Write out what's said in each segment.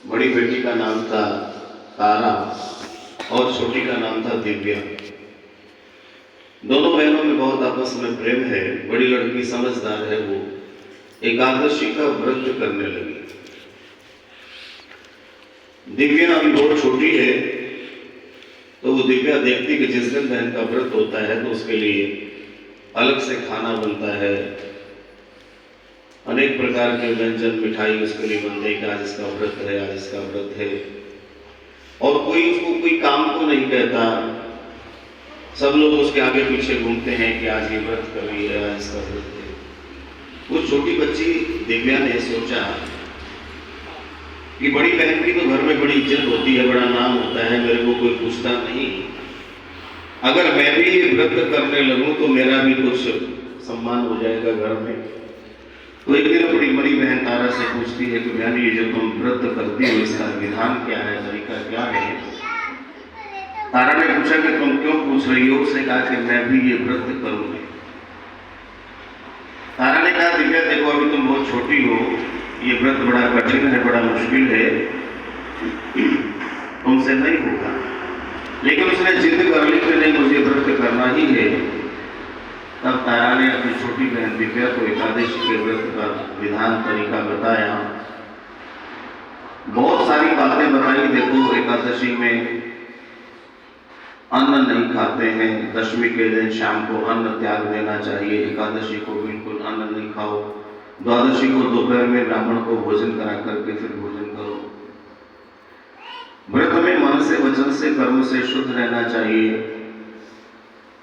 बड़ी बेटी का नाम था तारा और छोटी का नाम था दिव्या। दोनों बहनों में बहुत आपस में प्रेम है। बड़ी लड़की समझदार है, वो एकादशी का व्रत करने लगी। दिव्या अभी बहुत छोटी है, तो वो दिव्या देखती कि जिस दिन बहन का व्रत होता है तो उसके लिए अलग से खाना बनता है, अनेक प्रकार के व्यंजन मिठाई उसके लिए बनते हैं कि आज इसका व्रत है, आज इसका व्रत है। और कोई उसको कोई काम को नहीं कहता, सब लोग उसके आगे पीछे घूमते हैं कि आज ये व्रत कर रही है, आज इसका व्रत है। वो छोटी बच्ची दिव्या ने सोचा कि बड़ी बहन की तो घर में बड़ी इज्जत होती है, बड़ा नाम होता है, मेरे को कोई पूछता नहीं। अगर मैं भी ये व्रत करने लगूं तो मेरा भी कुछ सम्मान हो जाएगा घर में। तो एक दिन बड़ी बड़ी बहन तारा से पूछती है कि बहन, ये जो तुम व्रत करती हो इसका विधान क्या है, तरीका क्या है? तारा ने पूछा कि तुम क्यों पूछ रही हो? उसने कहा कि मैं भी ये व्रत करूंगी। तारा ने कहा, दिव्या देखो, अभी तुम बहुत छोटी हो, ये व्रत बड़ा कठिन है, बड़ा मुश्किल है, तुमसे नहीं होगा। लेकिन उसने जिद कर ली कि नहीं, मुझे व्रत करना ही है। तब तारा ने अपनी छोटी बहन दिव्या को एकादशी के व्रत का विधान तरीका बताया, बहुत सारी बातें बताई। देखो, एकादशी में अन्न नहीं खाते हैं, दशमी के दिन शाम को अन्न त्याग देना चाहिए, एकादशी को बिल्कुल अन्न नहीं खाओ, द्वादशी को दोपहर में ब्राह्मण को भोजन करा करके फिर भोजन करो। व्रत में मन से, वचन से, कर्म से शुद्ध रहना चाहिए।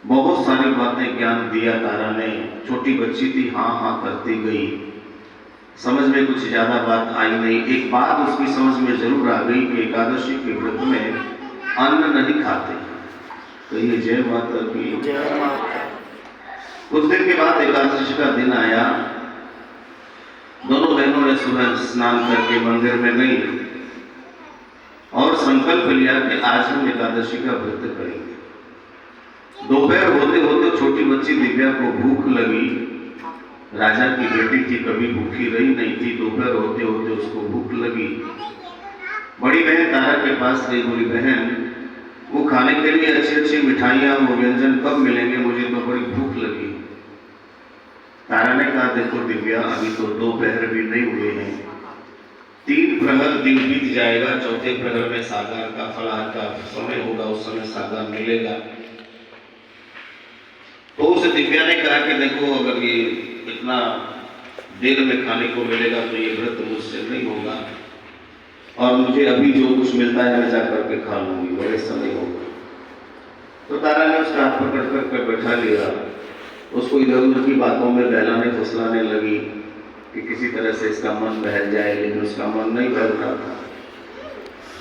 बहुत सारी बातें ज्ञान दिया तारा ने। छोटी बच्ची थी, हाँ हाँ करती गई, समझ में कुछ ज्यादा बात आई नहीं। एक बात उसकी समझ में जरूर आ गई कि एकादशी के व्रत में अन्न नहीं खाते। तो ये जय माता की जय माता। कुछ दिन के बाद एकादशी का दिन आया। दोनों बहनों ने सुबह स्नान करके मंदिर में गई और संकल्प लिया कि आज हम एकादशी का व्रत करेंगे। दोपहर होते होते छोटी बच्ची दिव्या को भूख लगी। राजा की बेटी थी, कभी भूखी रही नहीं थी। दोपहर होते होते उसको भूख लगी। बड़ी बहन तारा के पास गई, बोली, बहन, वो खाने के लिए अच्छी अच्छी मिठाइयाँ, वो व्यंजन कब मिलेंगे? मुझे तो बड़ी भूख लगी। तारा ने कहा, देखो दिव्या, अभी तो दोपहर भी नहीं हुए हैं, 3 प्रहर दिन बीत जाएगा, चौथे प्रहर में सागर का फलाहार का समय होगा, उस समय सागर मिलेगा। तो उस दिव्या ने कहा कि देखो, अगर ये इतना देर में खाने को मिलेगा तो ये व्रत मुझसे नहीं होगा, और मुझे अभी जो कुछ मिलता है मैं जाकर के खा लूंगी, बड़े समय होगा। तो तारा ने उसका हाथ पकड़ कर बैठा लिया, उसको इधर उधर की बातों में बहलाने फुसलाने लगी कि किसी तरह से इसका मन बहल जाए, लेकिन उसका मन नहीं बहल रहा था।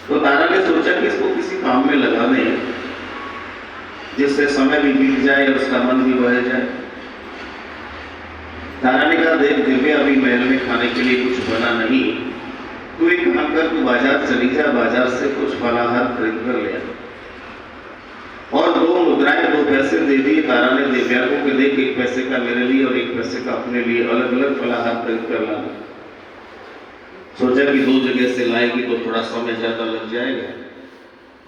तो तारा ने सोचा कि इसको किसी काम में लगा दें जिससे समय भी बीत जाए और उसका मन भी बह जाए। तारा ने कहा, देख दिव्या, अभी महल में खाने के लिए कुछ बना नहीं, तू एक काम कर, तू बाजार चली जा, बाजार से कुछ फलाहार खरीद कर ले आ। और 2 मुद्राएं, 2 पैसे दे दिए तारा ने दिव्या को कि देख, 1 पैसे का मेरे लिए और 1 पैसे का अपने लिए, अलग अलग फलाहार खरीद कर लाना। सोचा कि 2 जगह से लाएगी तो थोड़ा समय ज्यादा लग जाएगा,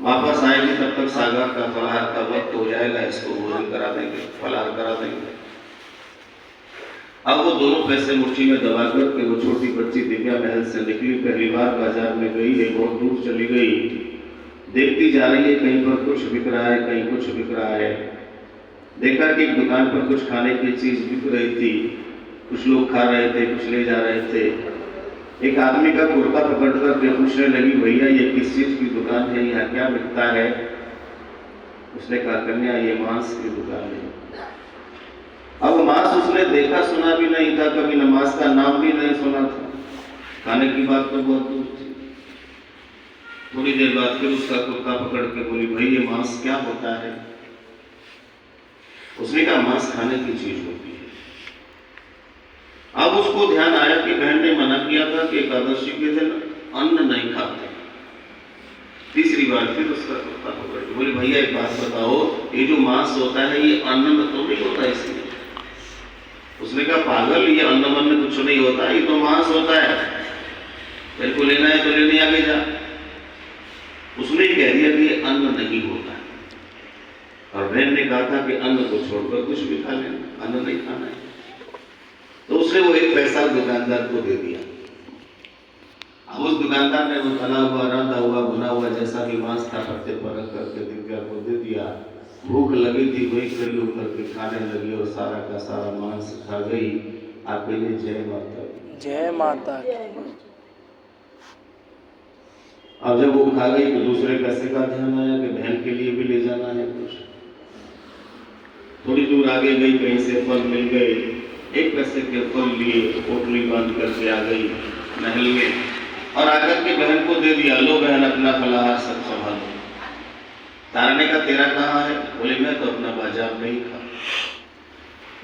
वापस आएगी तब तक सागर का फलाहार का वक्त हो जाएगा, इसको भोजन करा देंगे, फलाहार करा देंगे। अब वो दोनों पैसे मुट्ठी में दबा करके वो छोटी बच्ची दिव्या महल से निकली, पहली बार बाजार में गई है, बहुत दूर चली गई, देखती जा रही है, कहीं पर कुछ बिक रहा है, कहीं कुछ बिक रहा है। देखा कि एक दुकान पर कुछ खाने की चीज बिक रही थी, कुछ लोग खा रहे थे, कुछ ले जा रहे थे। एक आदमी का कुर्ता पकड़ कर पूछने लगी, भैया ये किस चीज की दुकान है, यहाँ क्या बिकता है? उसने कहा, कन्या, ये मांस की दुकान है। अब मांस उसने देखा सुना भी नहीं था, कभी नमाज का नाम भी नहीं सुना था, खाने की बात तो बहुत दूर थी। थोड़ी देर बाद फिर उसका कुर्ता पकड़ के बोली, भाई ये मांस क्या होता है? उसने कहा, मांस खाने की चीज होती है। अब उसको ध्यान आया कि बहन ने मना किया था कि एकादशी के दिन अन्न नहीं खाते। तीसरी बार फिर उसका कुर्ता पकड़ के बोले, भैया एक बात बताओ, ये जो मांस होता है ये अन्न तो नहीं होता इसमें? उसने कहा, पागल, ये अन्न मन में कुछ नहीं होता, ये तो मांस होता है। तेरे को लेना है तो लेने आगे जा। उसने कह दिया कि ये अन्न नहीं होता है, और बहन ने कहा था कि अन्न को छोड़कर कुछ भी खा लेना, अन्न नहीं खाना है। तो उसने वो 1 पैसा दुकानदार को दे दिया। अब उस दुकानदार ने वो तला हुआ, रंधा हुआ, भुना हुआ जैसा भी मांस था पत्ते पर रख करके दिव्या को दे दिया। भूख लगी थी, वही खड़ी होकर के खाने लगी और सारा का सारा मांस खा गई। आप कहिए जय माता। जय माता। अब जब वो खा गई तो दूसरे पैसे का ध्यान आया कि बहन के लिए भी ले जाना है कुछ। थोड़ी दूर आगे गई, कहीं से फल मिल गए, 1 पैसे के फल लिए, पोटली बांध करके आ गई महल में और आकर के बहन को दे दिया। लो बहन, अपना फलाहार सब संभालो। तारा ने कहा तेरा कहाँ है? बोले मैं तो अपना बाजार में ही खा।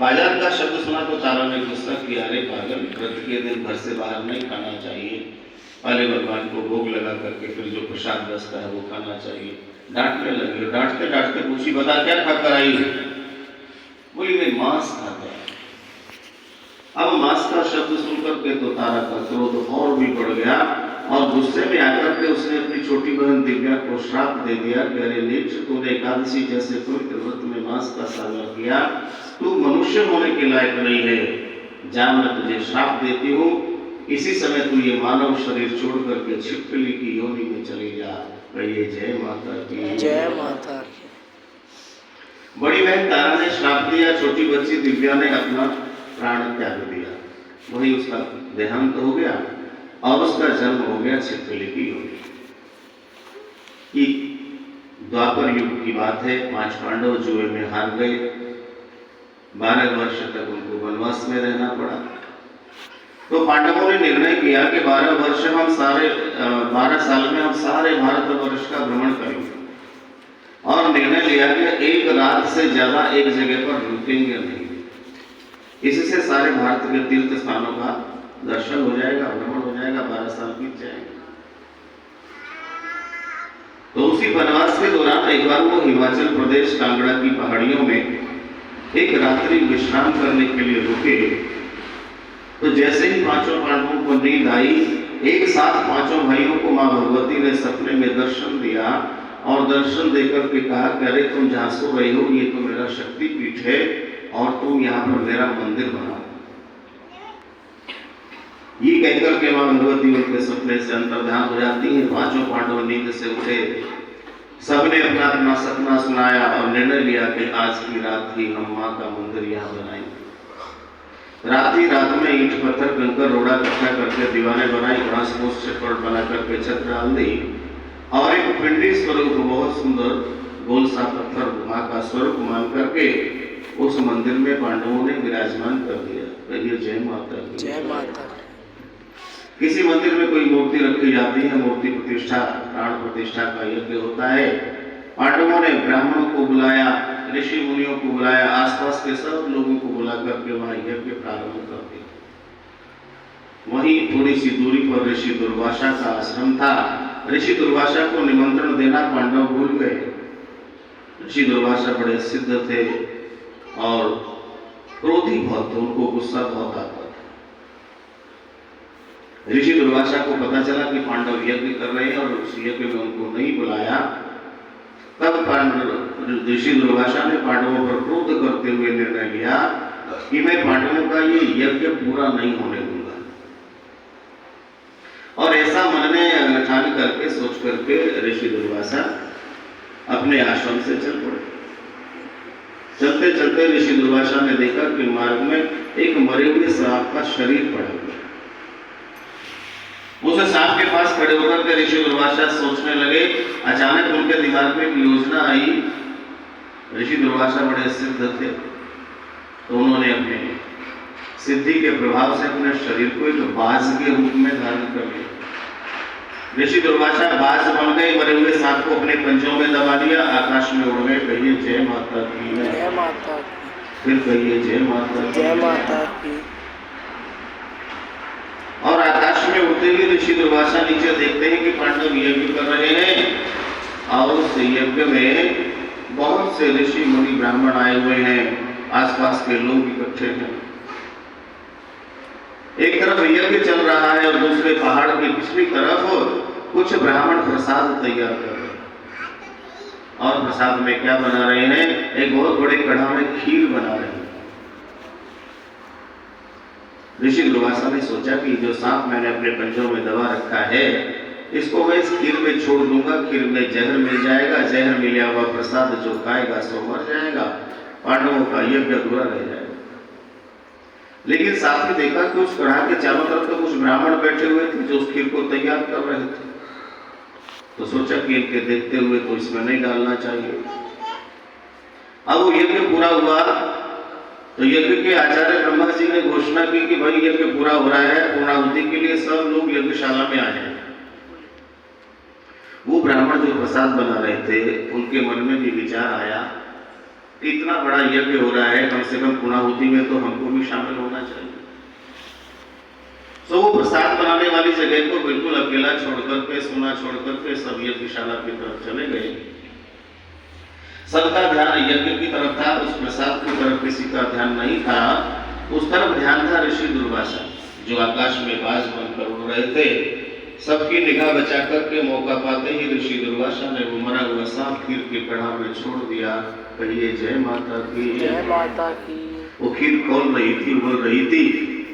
बाजार का शब्द सुना तो तारा ने गुस्सा किया, अरे पागल, व्रत के दिन घर से बाहर नहीं खाना चाहिए, पहले भगवान को भोग लगा करके फिर जो प्रसाद बचता है वो खाना चाहिए। डांटने लगी, डांटते डांटते पूछी, बता क्या खाकर आई है? बोली मैं मांस खाता। अब मांस का शब्द सुनकर के तो तारा का क्रोध और भी बढ़ गया और गुस्से में आकर के उसने अपनी छोटी बहन दिव्या को श्राप दे दिया कि अरे नीच, तूने एकादशी जैसे पवित्र व्रत में मांस का सेवन किया, तू मनुष्य होने के लायक नहीं है। जा, मैं तुझे श्राप देती हूँ, इसी समय तू ये मानव शरीर छोड़ करके छिपकली की योनि में चली जा। कहिए जय माता की। जय माता की। बड़ी बहन तारा ने श्राप दिया, छोटी बच्ची दिव्या ने अपना प्राण त्याग दिया। वही उसका देहांत हो गया और उसका जन्म हो गया छिपकली की योनि। द्वापर युग की बात है। 5 पांडव जुए में हार गए। 12 वर्ष तक उनको वनवास में रहना पड़ा। तो पांडवों ने निर्णय किया कि 12 साल में हम सारे भारतवर्ष का भ्रमण करेंगे और निर्णय लिया कि 1 रात से ज्यादा एक जगह पर रुकेंगे नहीं। इससे सारे भारत के तीर्थ स्थानों का दर्शन हो जाएगा, भ्रमण हो जाएगा, 12 साल बीत जाएंगे। तो उसी वनवास के दौरान एक बार वो हिमाचल प्रदेश कांगड़ा की पहाड़ियों में एक रात्रि विश्राम करने के लिए रुके। तो जैसे ही 5 पांडवों को नींद आई, एक साथ 5 भाइयों को मां भगवती ने सपने में दर्शन दिया और दर्शन देकर के कहा कि अरे तुम जहां सो रही हो ये तो मेरा शक्तिपीठ है और तुम यहाँ पर मेरा मंदिर बनाओ। ये कहकर के मां भगवती उनके सपने से अंतर्ध्यान हो जाती है। 5 पांडव नींद से उठे, सबने अपना अपना सपना सुनाया और निर्णय लिया कि आज की रात ही हम मां का मंदिर यहाँ बनाएंगे। रात में ईंट पत्थर कंकर रोड़ा इकट्ठा करके दीवारें बनाई, घास फूस चटपट बना करके छत डाल दी और एक पिंडी स्वरूप बहुत सुंदर गोल सा पत्थर मां का स्वरूप मान करके उस मंदिर में पांडवों ने विराजमान कर दिया। कहिए जय माता की। जय माता। किसी मंदिर में कोई मूर्ति रखी जाती है, मूर्ति प्रतिष्ठा, प्राण प्रतिष्ठा का यज्ञ होता है। पांडवों ने ब्राह्मणों को बुलाया, ऋषि मुनियों को बुलाया, आसपास के सब लोगों को बुला करके वहां यज्ञ प्रारंभ कर दिया। वहीं थोड़ी सी दूरी पर ऋषि दुर्वासा का आश्रम था। ऋषि दुर्वासा को निमंत्रण देना पांडव भूल गए। ऋषि दुर्वासा बड़े सिद्ध थे और क्रोधी बहुत थे, उनको गुस्सा बहुत आता था। ऋषि दुर्वासा को पता चला कि पांडव यज्ञ कर रहे हैं और उस यज्ञ में उनको नहीं बुलाया। तब ऋषि दुर्वासा ने पांडवों पर क्रोध करते हुए निर्णय लिया कि मैं पांडवों का ये यज्ञ पूरा नहीं होने दूंगा। और ऐसा मन में ठान करके सोच करके ऋषि दुर्वासा अपने आश्रम से चल पड़े। चलते चलते ऋषि दुर्वासा ने देखा कि मार्ग में एक मरे हुए सांप का शरीर पड़ा हुआ। उस सांप के पास खड़े होकर के ऋषि दुर्वासा सोचने लगे। अचानक उनके दिमाग में एक योजना आई। ऋषि दुर्वासा बड़े सिद्ध थे, तो उन्होंने अपने सिद्धि के प्रभाव से अपने शरीर को एक बाज के रूप में धारण कर लिया। ऋषि दुर्वासा बाज बन गए, मरे हुए सांप को अपने पंजों में दबा लिया, आकाश में उड़ गए। कहिए जय माता की। जय माता की। फिर कहिए जय माता की। जय माता की। और आकाश में उड़ते हुए ऋषि दुर्वासा नीचे देखते हैं कि पांडव यज्ञ कर रहे हैं और उस यज्ञ में बहुत से ऋषि मुनि ब्राह्मण आए हुए हैं, आसपास के लोग इकट्ठे हैं। एक तरफ यज्ञ चल रहा है और दूसरे पहाड़ की पिछली तरफ कुछ ब्राह्मण प्रसाद तैयार कर रहे हैं। और प्रसाद में क्या बना रहे हैं? एक बहुत बड़े कढ़ा में खीर बना रहे हैं। ऋषि दुर्वासा ने सोचा कि जो सांप मैंने अपने पंजों में दबा रखा है, इसको मैं इस खीर में छोड़ दूंगा, खीर में जहर मिल जाएगा, जहर मिला हुआ प्रसाद जो खाएगा सो मर जाएगा, पांडवों का यज्ञ अधूरा रह जाएगा। लेकिन साथ में देखा कि उस कढ़ा के चारों तरफ तो कुछ ब्राह्मण बैठे हुए थे जो उस खीर को तैयार कर रहे थे। तो सोचा कि इनके देखते हुए तो इसमें नहीं डालना चाहिए। अब वो यज्ञ पूरा हुआ तो यज्ञ के आचार्य ब्रह्मा जी ने घोषणा की कि भाई यज्ञ पूरा हो रहा है, पूर्णाहुति के लिए सब लोग यज्ञशाला में आ जाए। वो ब्राह्मण जो प्रसाद बना रहे थे उनके मन में भी विचार आया कि इतना बड़ा यज्ञ हो रहा है, कम से कम पूर्णाहुति में तो हमको भी शामिल होना चाहिए। तो वो प्रसाद बनाने वाली जगह को बिल्कुल अकेला छोड़कर के, सोना छोड़कर के सब यज्ञशाला की तरफ चले गए। सबका ध्यान यज्ञ की तरफ था, उस प्रसाद की तरफ किसी का ध्यान नहीं था। उस तरफ ध्यान था ऋषि दुर्वासा जो आकाश में बाज बनकर उड़ रहे थे। सबकी निगाह बचा करके मौका पाते ही ऋषि दुर्वासा ने वो मरा हुआ सांप खीर के कढ़ा में छोड़ दिया। कहिए जय माता की। जय माता की। वो खीर खोल रही थी, उड़ रही थी,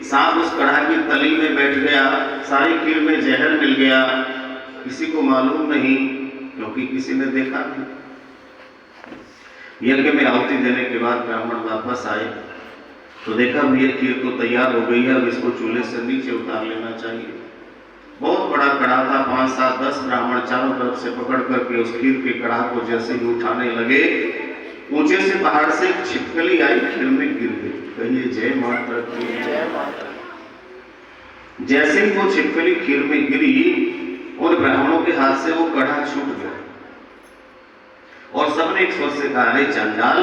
सांप उस कढ़ा की तली में बैठ गया, सारी खीर में जहर मिल गया। किसी को मालूम नहीं क्योंकि किसी ने देखा नहीं। यज्ञ में आहुति देने के बाद ब्राह्मण वापस आए तो देखा भैया खीर तो तैयार हो गई है, अब इसको चूल्हे से नीचे उतार लेना चाहिए। बहुत बड़ा कड़ा था, 5, 7, 10 ब्राह्मण चारों तरफ से पकड़ करके उस खीर के कड़ा को जैसे ही उठाने लगे, ऊंचे से पहाड़ से एक छिपकली आई, खीर में गिर गई। कहिए जय माता की। जय माता। जैसे ही वो छिपकली खीर में गिरी, उन ब्राह्मणों के हाथ से वो कड़ा छूट गया और सबने एक स्वर से कहा, अरे चांडाल,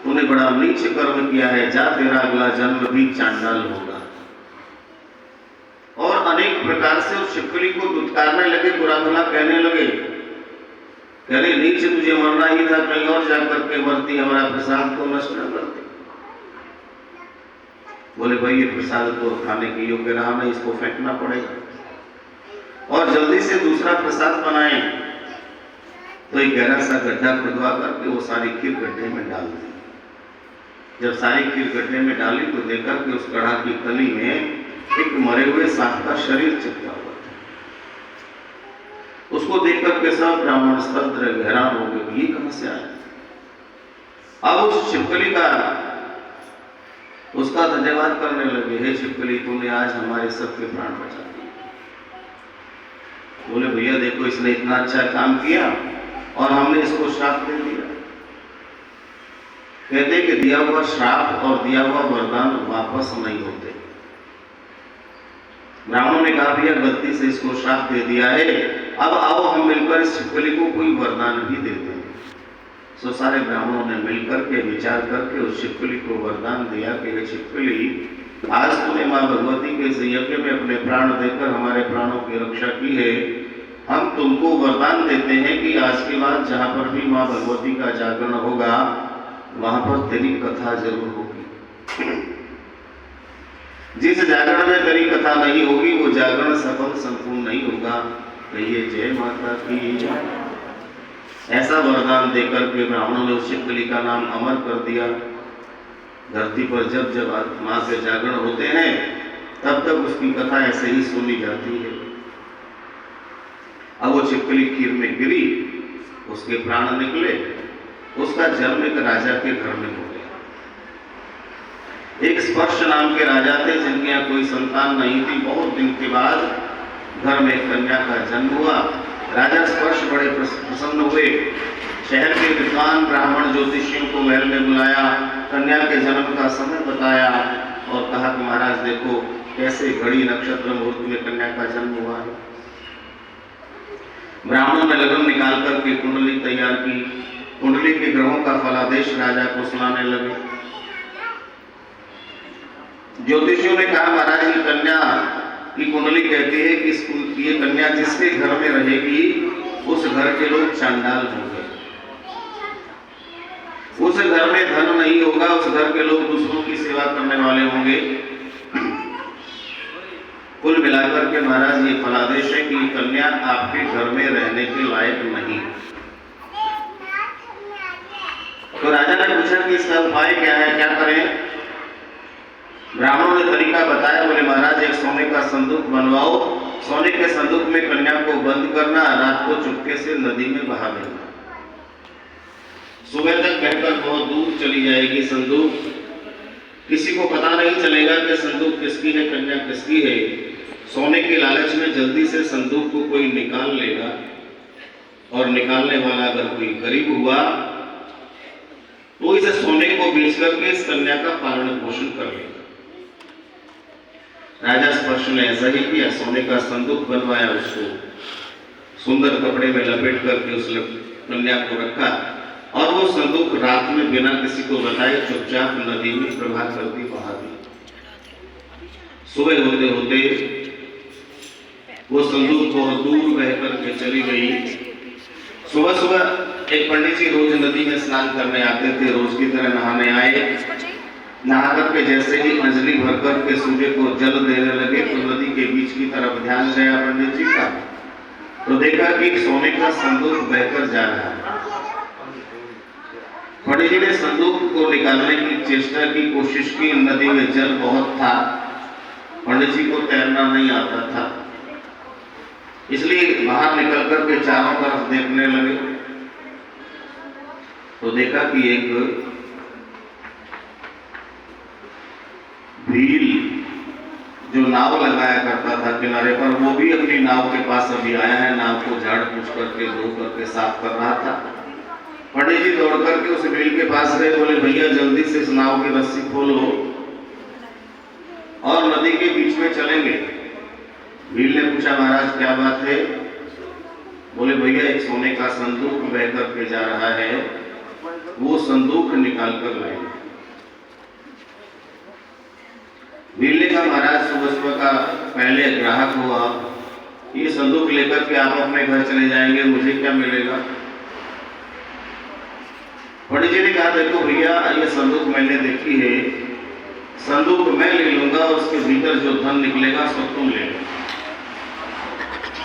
तूने बड़ा नीच कर्म किया है, जा तेरा अगला जन्म भी चांडाल होगा। और अनेक प्रकार से उस छिपकली को दुत्कारने लगे, बुरा भला कहने लगे। अरे नीच, तुझे मरना ही था, कहीं और जाकर के मरती, हमारा प्रसाद को नष्ट न करती। बोले भाई ये प्रसाद तो खाने के योग्य रहा नहीं, इसको फेंकना पड़ेगा और जल्दी से दूसरा प्रसाद बनाए। तो एक गहरा सा गड्ढा खुदवा करके वो सारी खीर गड्ढे में डाल दी। जब सारी खीर गड्ढे में डाली तो देखा कि उस कढ़ा की तली में एक मरे हुए सांप का शरीर चिपका हुआ था। उसको देखकर के सब ब्राह्मण स्तब्ध हैरान हो गए, ये कहां से आया। अब उस छिपकली का उसका धन्यवाद करने लगे, हे छिपकली, तूने आज हमारे सबके प्राण बचा दिए। बोले भैया देखो, इसने इतना अच्छा काम किया और हमने इसको श्राप दे दिया। कहते कि दिया हुआ श्राप और दिया हुआ वरदान वापस नहीं होते। ब्राह्मणों ने कहा भैया गलती से इसको श्राप दे दिया है, अब आओ हम मिलकर इस छिपकली को कोई वरदान भी देते हैं। सो सारे ब्राह्मणों ने मिलकर के विचार करके उस छिपकली को वरदान दिया कि हे छिपकली, आज तूने माँ भगवती के इस यज्ञ में अपने प्राण देकर हमारे प्राणों की रक्षा की है। हम तुमको वरदान देते हैं कि आज के बाद जहाँ पर भी माँ भगवती का जागरण होगा वहां पर तेरी कथा जरूर होगी। जिस जागरण में तेरी कथा नहीं होगी वो जागरण सफल संपूर्ण नहीं होगा। कहिए जय माता की। ऐसा वरदान देकर के ब्राह्मणों ने उस छिपकली का नाम अमर कर दिया। धरती पर जब जब माँ के जागरण होते हैं तब तक उसकी कथा ऐसे ही सुनी जाती है। अब वो छिपकली खीर में गिरी, उसके प्राण निकले, उसका जन्म एक राजा के घर में हो गया। एक स्पर्श नाम के राजा थे जिनके यहाँ कोई संतान नहीं थी। बहुत दिन के बाद घर में एक कन्या का जन्म हुआ। राजा स्पर्श बड़े प्रसन्न हुए। शहर के विद्वान ब्राह्मण ज्योतिषियों को महल में बुलाया, कन्या के जन्म का समय बताया और कहा कि महाराज देखो कैसे घड़ी नक्षत्र मुहूर्त में कन्या का जन्म हुआ है। ब्राह्मणों ने लगन निकाल करके कुंडली तैयार की। कुंडली के ग्रहों का फलादेश राजा को सुनाने लगे। ज्योतिषियों ने कहा महाराज ये कन्या की कुंडली कहती है कि ये कन्या जिसके घर में रहेगी उस घर के लोग चांडाल होंगे, उस घर में धन नहीं होगा, उस घर के लोग दूसरों की सेवा करने वाले होंगे। कुल मिलाकर के महाराज ये फलादेश है कि कन्या आपके घर में रहने के लायक नहीं। तो राजा ने पूछा कि इसका उपाय क्या है, क्या करें? ब्राह्मणों ने तरीका बताया। बोले महाराज एक सोने का संदूक बनवाओ, सोने के संदूक में कन्या को बंद करना, रात को चुपके से नदी में बहा देना। सुबह तक बहकर बहुत दूर चली जाएगी संदूक, किसी को पता नहीं चलेगा कि संदूक किसकी है, कन्या किसकी है। सोने के लालच में जल्दी से संदूक को कोई निकाल लेगा और निकालने वाला अगर कोई गरीब हुआ तो इसे सोने को बेच करके इस कन्या का पालन पोषण कर लेगा। राजा स्पर्श ने ऐसा ही किया, सोने का संदूक बनवाया, उसको सुंदर कपड़े में लपेट करके उस कन्या को रखा और वो संदूक रात में बिना किसी को बताए चुपचाप नदी में प्रभात करती बहा दी। सुबह होते होते वो संदूक बहुत दूर बह करके चली गई। सुबह सुबह एक पंडित जी रोज नदी में स्नान करने आते थे, रोज की तरह नहाने आए। नहा करके जैसे ही अंजलि भर करके सूर्य को जल देने लगे तो नदी के बीच की तरफ ध्यान गया पंडित जी का, तो देखा कि सोने का संदूक बहकर जा रहा है। पंडित जी ने संदूक को निकालने की चेष्टा की, कोशिश की, नदी में जल बहुत था, पंडित जी को तैरना नहीं आता था, इसलिए बाहर निकल करके चारों तरफ देखने लगे। तो देखा कि एक भील जो नाव लगाया करता था किनारे पर, वो भी अपनी नाव के पास अभी आया है। नाव को झाड़ पूछ करके धो करके साफ कर रहा था। पंडित जी दौड़ करके उस भील के पास गए, बोले भैया जल्दी से इस नाव की रस्सी खोलो और नदी के बीच में चलेंगे। भील ने पूछा महाराज क्या बात है? बोले भैया एक सोने का संदूक बह करके जा रहा है, वो संदूक निकाल कर लाएंगे। भील ने कहा महाराज सुबह सुबह का पहले ग्राहक हो आप, ये संदूक लेकर के आप अपने घर चले जाएंगे, मुझे क्या मिलेगा? पंडित जी ने कहा देखो भैया ये संदूक मैंने देखी है, संदूक मैं ले लूंगा, उसके भीतर जो धन निकलेगा सब तुम ले लो,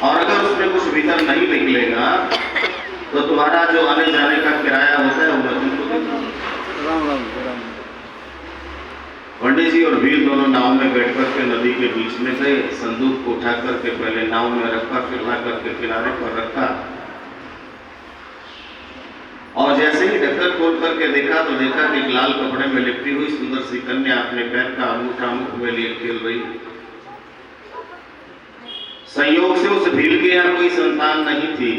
और अगर उसमें कुछ भीतर नहीं निकलेगा तो तुम्हारा जो आने जाने का किराया होता है वो मैं तुमको दे दूंगा। पंडित जी और भील दोनों नाव में बैठ करके नदी के बीच में गए, संदूक को उठा करके पहले नाव में रखा, फिर ला करके किनारे पर रखा, और जैसे ही ढक्कन खोल करके देखा तो देखा कि एक लाल कपड़े में लिपटी हुई सुंदर सी कन्या अपने पैर का अंगूठा मुख में लिए खेल रही। संयोग से उस भील के यहाँ कोई संतान नहीं थी,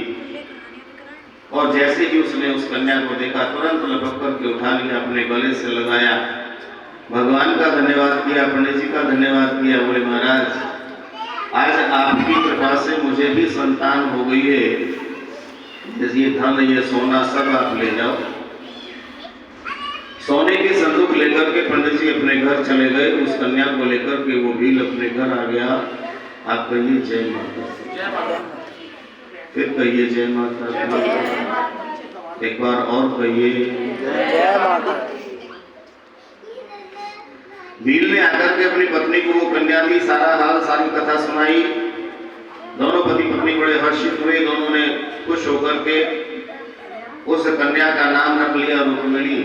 और जैसे ही उसने उस कन्या को देखा तुरंत लपक करके उठा लिया, अपने गले से लगाया, भगवान का धन्यवाद किया, पंडित जी का धन्यवाद किया। बोले महाराज आज आपकी कृपा से मुझे भी संतान हो गई है, ये धन ये सोना सब आप ले जाओ। सोने के संदूक लेकर के पंडित जी अपने घर चले गए, उस कन्या को लेकर के वो भील अपने घर आ गया। आप कहिए जय माता, फिर कहिए जय माता, एक बार और कहिए जय माता। भील ने आकर के अपनी पत्नी को वो कन्या की सारा हाल सारी कथा सुनाई। दोनों पति पत्नी बड़े हर्षित हुए, दोनों ने खुश होकर के उस कन्या का नाम रख लिया रुक्मिणी,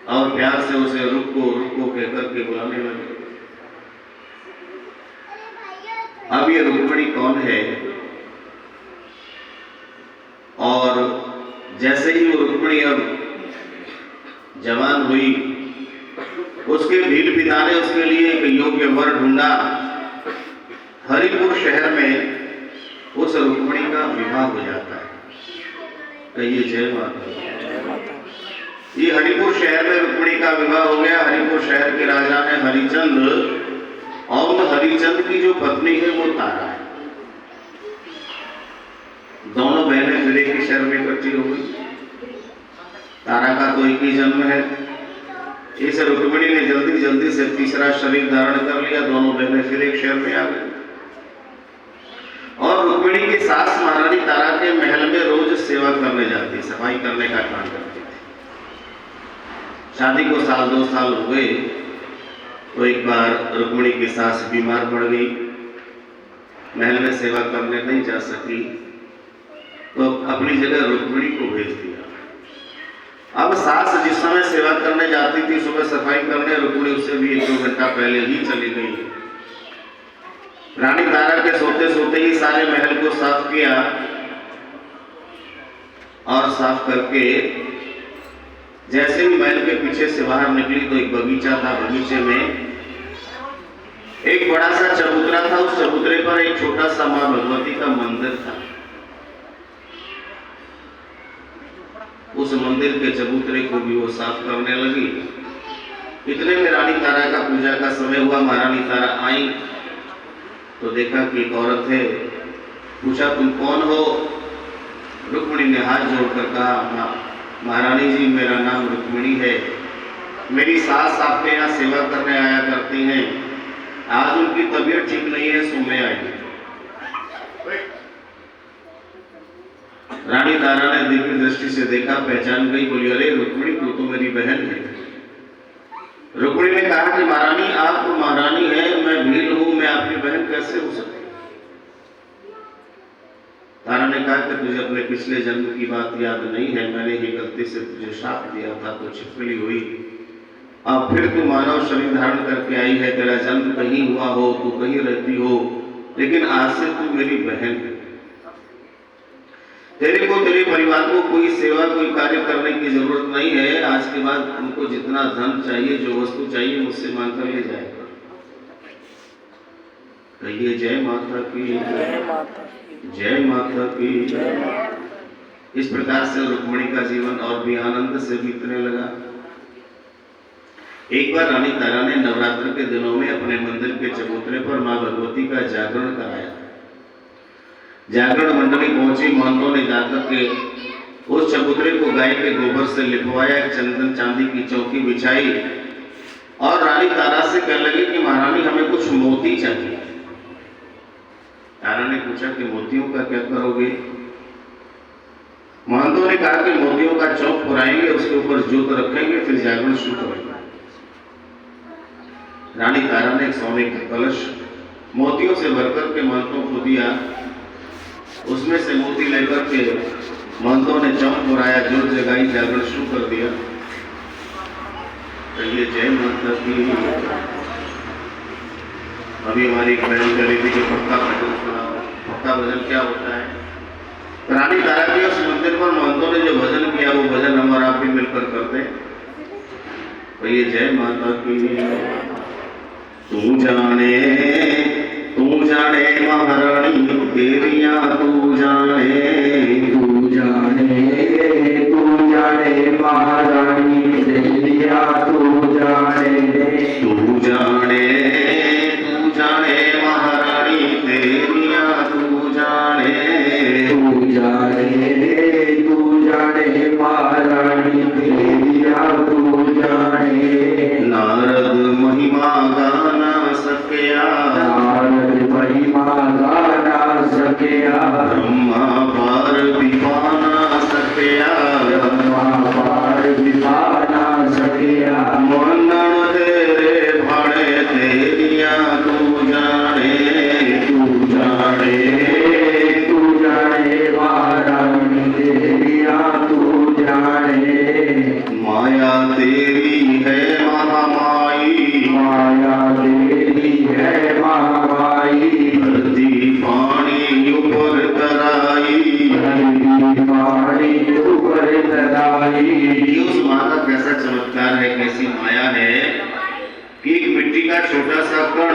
और प्यार से उसे रुको रुको कहकर के बुलाने लगे। अब ये रुक्मिणी कौन है? और जैसे ही वो रुक्मिणी अब जवान हुई, उसके भील पिता ने उसके लिए एक योग्य वर ढूंढा। हरिपुर शहर में उस रुक्मिणी का विवाह हो जाता है। कहिए जय माता। ये हरिपुर शहर में रुक्मिणी का विवाह हो गया। हरिपुर शहर के राजा ने हरिचंद, और उन हरिचंद की जो पत्नी है वो तारा है। दोनों बहनें फिर एक ही शहर में इकट्ठी हो गई। तारा का तो एक ही जन्म है, इस रुक्मिणी ने जल्दी जल्दी से तीसरा शरीर धारण कर लिया। दोनों बहनें फिर एक शहर में आ गई, और रुक्मिणी की सास महारानी तारा के महल में रोज सेवा करने जाती, सफाई करने का काम करती थी। शादी को साल 2 साल हो गए, तो एक बार रुक्मिणी की सास बीमार पड़ गई, महल में सेवा करने नहीं जा सकी, तो अपनी जगह रुक्मिणी को भेज दिया। अब सास जिस समय सेवा करने जाती थी, सुबह सफाई करने, रुक्मिणी उससे भी 1-2 घंटा पहले ही चली गई। रानी तारा के सोते सोते ही सारे महल को साफ किया और साफ करके जैसे ही महल के पीछे से बाहर निकली तो एक बगीचा था। बगीचे में एक बड़ा सा चबूतरा था, उस चबूतरे पर एक छोटा सा मां भगवती का मंदिर था। उस मंदिर के चबूतरे को भी वो साफ करने लगी। इतने में रानी तारा का पूजा का समय हुआ। महारानी तारा आई तो देखा कि एक औरत है। पूछा, तुम कौन हो? रुक्मिणी ने हाथ जोड़कर कहा, महारानी जी, मेरा नाम रुक्मिणी है, मेरी सास आपके यहाँ सेवा करने आया करती हैं, आज उनकी तबीयत ठीक नहीं है, सो मैं आई। रानी तारा ने दिव्य दृष्टि से देखा, पहचान गई, बोली, अरे रुक्मिणी, तू तो मेरी बहन है। रुक्मिणी ने कहा कि महारानी, आप तो महारानी है, मैं भील हूं, मैं आपकी बहन कैसे हो सकती? तारा ने कहा कि तुझे अपने पिछले जन्म की बात याद नहीं है, मैंने ही गलती से तुझे श्राप दिया था तो छिपकली हुई, अब फिर तू मानव शरीर धारण करके आई है, तेरा जन्म कहीं हुआ हो, तू कहीं रहती हो, लेकिन आज से तू मेरी बहन है। तेरे को, तेरे परिवार को कोई सेवा, कोई कार्य करने की जरूरत नहीं है। आज के बाद तुमको जितना धन चाहिए, जो वस्तु चाहिए, मुझसे मांग कर ले जाएगा। कहिए जय माता की, जय माता की। इस प्रकार से रुक्मिणी का जीवन और भी आनंद से बीतने लगा। एक बार रानी तारा ने नवरात्र के दिनों में अपने मंदिर के चबूतरे पर मां भगवती का जागरण कराया। जागरण मंडली पहुंची, महंतों ने जाकर के उस चबूतरे को गाय के गोबर से लिपवाया, एक चंदन चांदी की चौकी बिछाई और रानी तारा से कहने लगी कि महारानी, हमें कुछ मोती चाहिए। तारा ने पूछा कि मोतियों का क्या करोगे? महंतों ने कहा कि मोतियों का चौक पुराएंगे, उसके ऊपर जोत रखेंगे, फिर जागरण शुरू करेंगे। रानी तारा ने एक सोने का कलश मोतियों से भरकर के महंतों को दिया। उसमें से मोती लेकर के महंतों ने चौक पुराया, जोत जगाई, जागरण शुरू कर दिया। कहिए जय माता की। अभी हमारी एक बहन कह रही थी कि पक्का भजन सुनाओ। पक्का भजन क्या होता है? रानी तारा के उस मंदिर पर महंतों ने जो भजन किया, वो भजन हम और आप भी मिलकर करते हैं। कहिए जय माता की। तू जाने महारानी तेरिया, तू जाने महारानी तेरिया, तू जाने महारानी तेरिया, तू जाने महारानी तेरिया, तू जाने। नारद महिमा गाना सकिया, ब्रह्मा पार बिपाना सकिया, मनन तेरे भाणे तेरिया, तू जाने महारानी तेरिया, तू जाने। माया तेरी है महामाई, धरती पानी ऊपर तराई। उस माँ का कैसा चमत्कार है, कैसी माया है कि एक मिट्टी का छोटा सा कण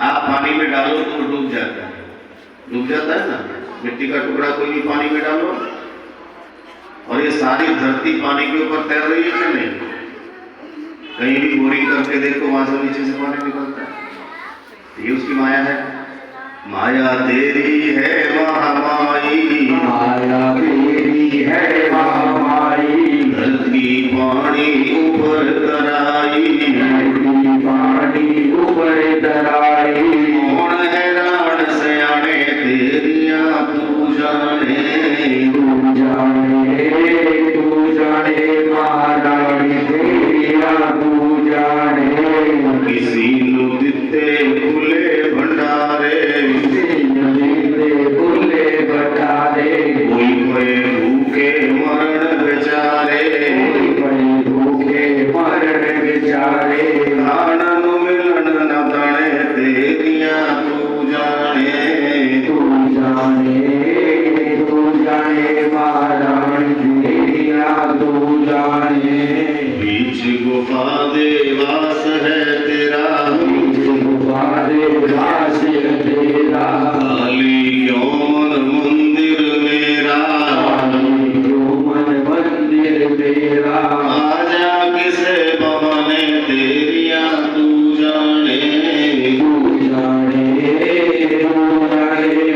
आप पानी में डालो तो डूब जाता है ना। मिट्टी का टुकड़ा कोई भी पानी में डालो और ये सारी धरती पानी के ऊपर तैर रही है कि नहीं? कहीं भी बोरिंग करके देखो, वहां से नीचे से पानी निकलता है। ये उसकी माया है। माया तेरी है महामाई, धरती पानी ऊपर तराई, कौन है राण सयाने तेरिया, तू जाने महारानी तेरिया, तू जाने। तू जाने। बीच गुफा देवास है तेरा, बीच गुफा देवास है तेरा। खाली क्यों मन मंदिर मेरा, खाली क्यों मन मंदिर मेरा। आजा किसे बहाने तेरिया तू जाने। तू जाने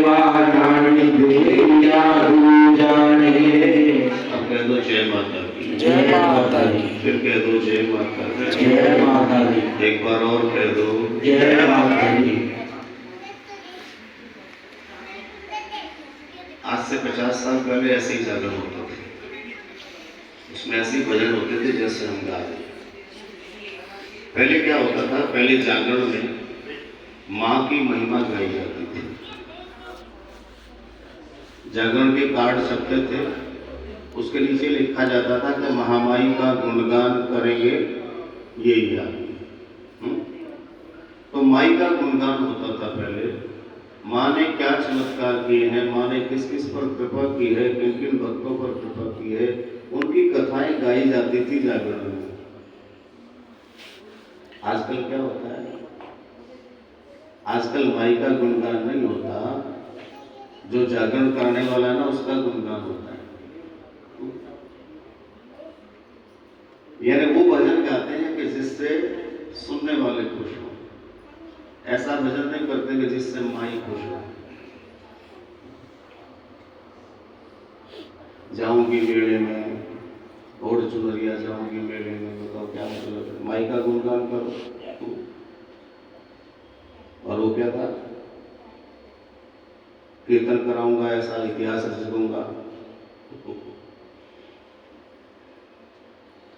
महारानी तेरिया तू जाने। अब कह दो जय माता की। जय माता दी। फिर कह दो जय माता की। जय माता दी। एक बार और कह दो जय माता दी। आज से 50 साल पहले ऐसे ही जागरण होते थे, उसमें ऐसे ही भजन होते थे जैसे हम गा रहे हैं। पहले क्या होता था, पहले जागरण में माँ की महिमा गाई जाती थी। जागरण के कार्ड छपते थे, उसके नीचे लिखा जाता था कि महामाई का गुणगान करेंगे ये याद। तो माई का गुणगान होता था पहले। माँ ने क्या चमत्कार किए हैं, माँ ने किस किस पर कृपा की है, किन किन भक्तों पर कृपा की है, उनकी कथाएं गाई जाती थी जागरण में। आजकल क्या होता है, आजकल माई का गुणगान नहीं होता, जो जागरण करने वाला है ना उसका गुणगान होता है। यानी वो भजन गाते हैं कि जिससे सुनने वाले खुश हो। ऐसा भजन नहीं करते कि जिससे माई खुश हो। जाऊंगी मेले में, ओढ़ चुनरिया जाऊंगी मेले में, बताओ क्या मतलब है? माई का गुणगान करो। और वो क्या था, कीर्तन कराऊंगा, ऐसा इतिहास रच दूंगा।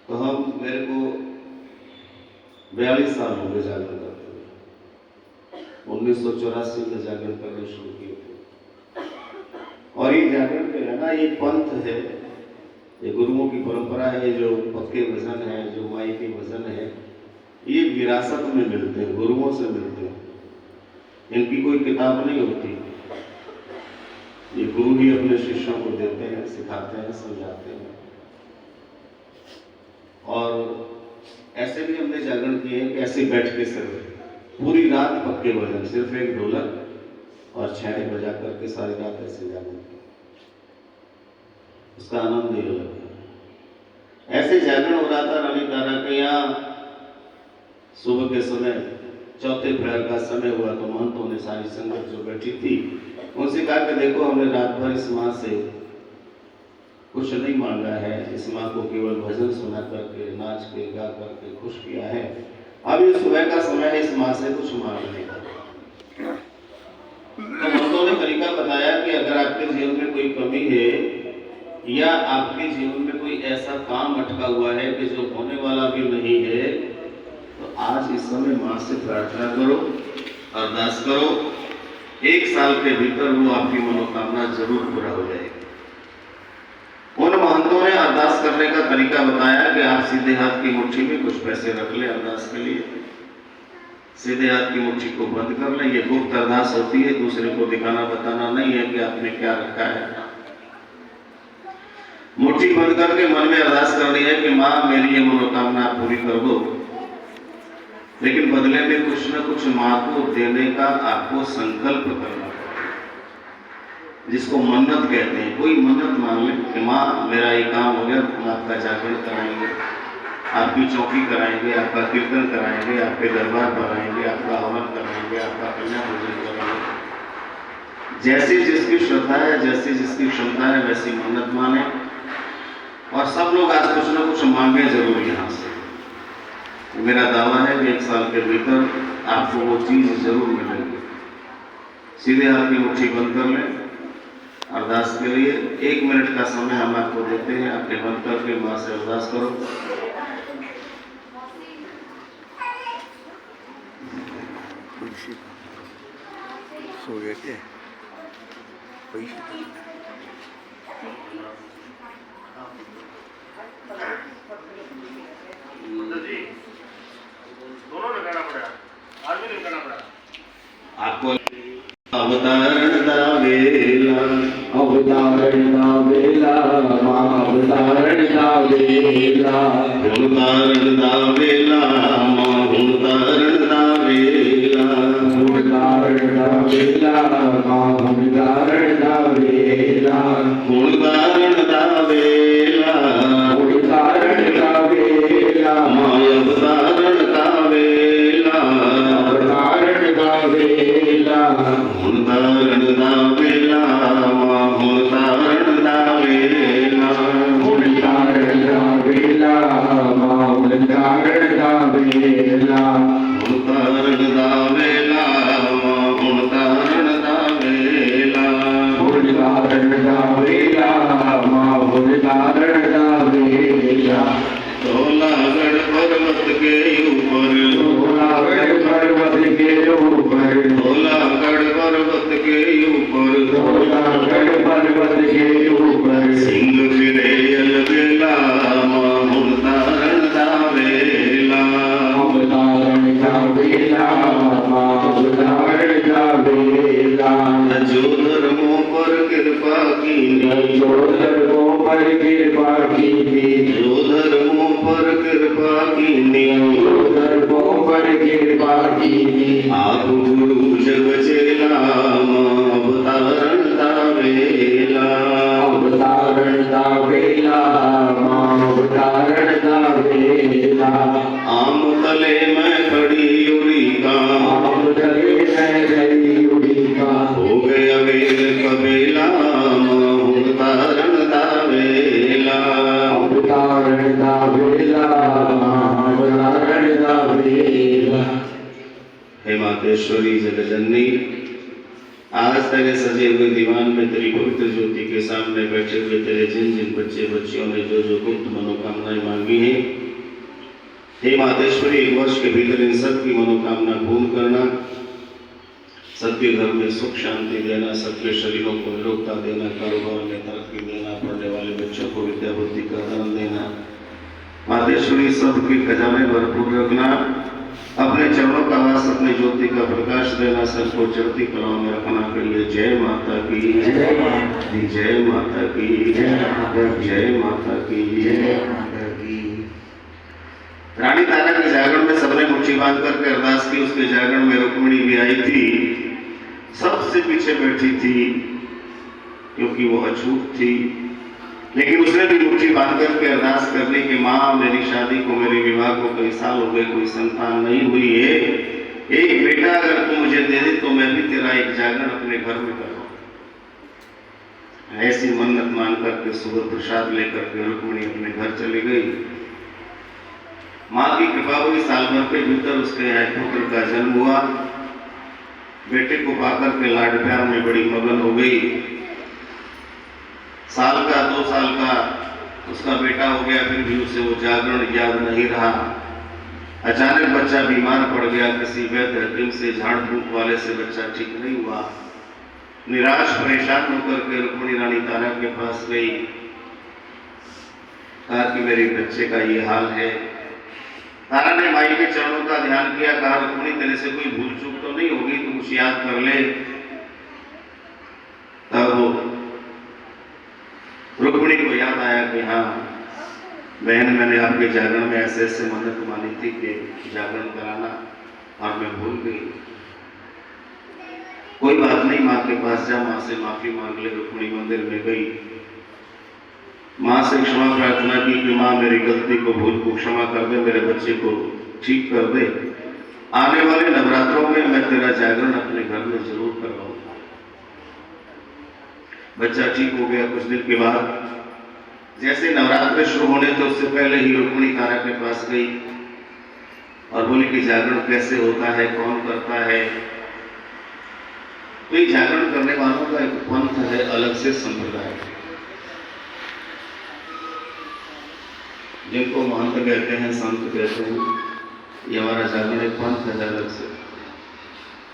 तो हम, मेरे को 42 साल हो गए जागरण करते हुए। 1984 में जागरण करने शुरू किए थे। और ये जागरण पे है ना, ये पंथ है, ये गुरुओं की परंपरा है, जो पक्के भजन है, जो माई के भजन है, ये विरासत में मिलते हैं, गुरुओं से मिलते हैं। इनकी कोई किताब नहीं होती, ये गुरु ही अपने शिष्यों को देते हैं, सिखाते हैं, समझाते हैं। और ऐसे भी हमने जागरण किए हैं कि ऐसे बैठ के सिर्फ पूरी रात पक्के भजन, सिर्फ एक ढोलक और छैने बजा करके सारी रात ऐसे जागरण किया। उसका आनंद ही अलग है। ऐसे जागरण हो रहा था रानी तारा के यहाँ। सुबह के समय चौथे प्रहर का समय हुआ तो महंतों ने, सारी संगत जो बैठी थी, उनसे कहा कि देखो हमने रात भर इस माँ से कुछ नहीं मांगा है, इस माँ को केवल भजन सुना करके, नाच के, गा करके खुश किया है। अब ये सुबह का समय है, इस माँ से कुछ मांगने का। तो महंतों ने तरीका बताया कि अगर आपके जीवन में कोई कमी है या आपके जीवन में कोई ऐसा काम अटका हुआ है कि जो होने वाला भी नहीं है, तो आज इस समय माँ से प्रार्थना करो, अरदास करो। 1 साल के भीतर वो आपकी मनोकामना जरूर पूरा हो जाएगी। उन महंतों ने अरदास करने का तरीका बताया कि आप सीधे हाथ की मुट्ठी में कुछ पैसे रख लें अरदास के लिए। सीधे हाथ की मुट्ठी को बंद कर लें। ये गुप्त अरदास होती है, दूसरे को दिखाना बताना नहीं है कि आपने क्या रखा है। मुट्ठी बंद करके मन में अरदास करनी है कि माँ मेरी ये मनोकामना आप पूरी कर दो, लेकिन बदले में कुछ न कुछ माँ को देने का आपको संकल्प करना, जिसको मन्नत कहते हैं। कोई मन्नत मान ले कि माँ मेरा ये काम हो गया, हम आपका जागरण कराएंगे, आपकी चौकी कराएंगे, आपका कीर्तन कराएंगे, आपके दरबार बनाएंगे, आपका हवन कराएंगे, आपका कन्या भोजन कराएंगे। जैसी जिसकी श्रद्धा है, जैसी जिसकी क्षमता है, वैसी मन्नत माने। और सब लोग आज कुछ न कुछ मांगे जरूर यहाँ से। मेरा दावा है कि 1 साल के भीतर आपको वो चीज जरूर मिलेगी। सीधे हाथ की मुट्ठी बंद कर लें। अरदास के लिए 1 मिनट का समय हम आपको देते हैं। आपके बंद करके माँ से अरदास करो। सो गए थे पैसे। दोनों लगाना पड़ा, आदमी नहीं लगाना पड़ा। आपको अवतारण वेला अवतारण दा वेला मां अवतारण दा वेला हुण तारण दा वेला मां हुण तारण दा वेला अवतारण दा वेला मां अवतारण दा वेला हुण तारण दा वेला अवतारण दा वेला मां अवतारण दा वेला अवतारण दा वेला हुण तारण दा वेला मां हुण तारण दा वेला अवतारण दा वेला मां अवतारण दा वेला हुण तारण दा वेला मां हुण तारण दा वेला अवतारण दा वेला मां अवतारण दा वेला धौलागढ़ पर्वत के ऊपर धौलागढ़ पर्वत के ऊपर धौलागढ़ पर्वत के ऊपर धौलागढ़ पर्वत के ऊपर सिंह फिरे अलबेला मां हुण तारण दा वेला अवतारण दा वेला मां अवतारण दा वेला जो धर्मों पर कृपा कीनी जो धर्मों पर कृपा कीनी जो धर्मों पर कृपा कीनी जो धर्मों पर कृपा कीनी आप गुरु जग चेला मां अवतारण दा वेला अवतारण दा वेला मां अवतारण दा वेला आम तले में खड़ी उड़ी का आप चले मैं गई उड़ी का हो गया वेल कबेला मां हुण तारण दा वेला अवतारण दा वेला मां अवतारण दा वेला हे मातेश्वरी जगजननी, आज तेरे सजे हुए दीवान में तेरी पवित्र ज्योति के सामने बैठे हुए तेरे जिन जिन बच्चे बच्चियों ने जो जो गुप्त मनोकामनाएं मांगी हैं, हे मातेश्वरी, एक वर्ष के भीतर इन सब की मनोकामना पूर्ण करना, सबके घर में सुख शांति देना, सबके शरीरों को निरोगता देना, कारोबार में तरक्की देना, पढ़ने वाले बच्चों को विद्या बुद्धि का दान देना। मातेश्वरी, सबके खजाने भरपूर रखना, अपने चरणों का वास, अपने ज्योति का प्रकाश देना, सबको चढ़ती कलाओं में रखना के लिए जय माता की जय माता की जय माता की जय माता की जय माता की। रानी तारा के जागरण में सबने मुट्ठी बांध करके अरदास की। उसके जागरण में रुक्मिणी भी आई थी, सबसे पीछे बैठी थी क्योंकि वो अछूत थी, लेकिन उसने भी मुट्ठी बांध करके अरदास करने की, माँ मेरी शादी को, मेरे विवाह को कई साल हो गए, कोई संतान नहीं हुई है, एक बेटा अगर तू मुझे दे दे तो मैं भी तेरा एक जागरण अपने घर में करूँ। ऐसी मन्नत मान करके सुबह प्रसाद लेकर के रुक्मिणी अपने घर चली गई। माँ की कृपा हुई, साल भर के भीतर उसके यहाँ पुत्र का जन्म हुआ। बेटे को पाकर के लाड प्यार में बड़ी मगन हो गई। साल का 2 साल का उसका बेटा हो गया, फिर भी उसे वो जागरण याद नहीं रहा। अचानक बच्चा बीमार पड़ गया, किसी वैद्य हकीम से, झाड़ फूंक वाले से बच्चा ठीक नहीं हुआ। निराश परेशान होकर के रुक्मिणी रानी तारा के पास गई, कहा कि मेरे बच्चे का ये हाल है। तारा ने माई के चरणों का ध्यान किया, कहा रुक्मिणी तेरे से कोई भूल चूक तो नहीं होगी, तू कुछ याद कर ले। तब रुक्मिणी को याद आया कि हाँ बहन, मैंने आपके जागरण में ऐसे ऐसे मन्नत मानी थी कि जागरण कराना, और मैं भूल गई। कोई बात नहीं, माँ के पास जा, माँ से माफी मांग ले। रुक्मिणी मंदिर में गई, माँ से क्षमा प्रार्थना की कि माँ मेरी गलती को, भूल को क्षमा कर दे, मेरे बच्चे को ठीक कर दे। आने वाले नवरात्रों में मैं तेरा जागरण अपने घर में जरूर करवाऊंगा। बच्चा ठीक हो गया। कुछ दिन के बाद जैसे नवरात्र शुरू होने थे, उससे पहले ही रुक्मिणी तारा के पास गई और बोली कि जागरण कैसे होता है, कौन करता है। तो ये जागरण करने वालों का एक पंथ है, अलग से संप्रदाय है, जिनको महंत कहते हैं, संत कहते हैं। ये हमारा जागरण एक पंथ है अलग से।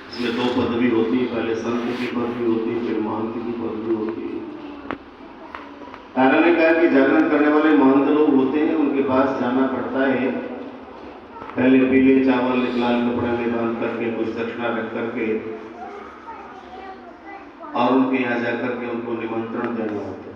इसमें 2 पदवी होती है, पहले संत की पदवी होती है, फिर महंत की पदवी होती है। तारा ने कहा कि जागरण करने वाले महंत लोग होते हैं, उनके पास जाना पड़ता है। पहले पीले चावल लाल कपड़े में बांध करके, कुछ दक्षिणा रख करके और उनके यहाँ जाकर के उनको निमंत्रण देना होता है।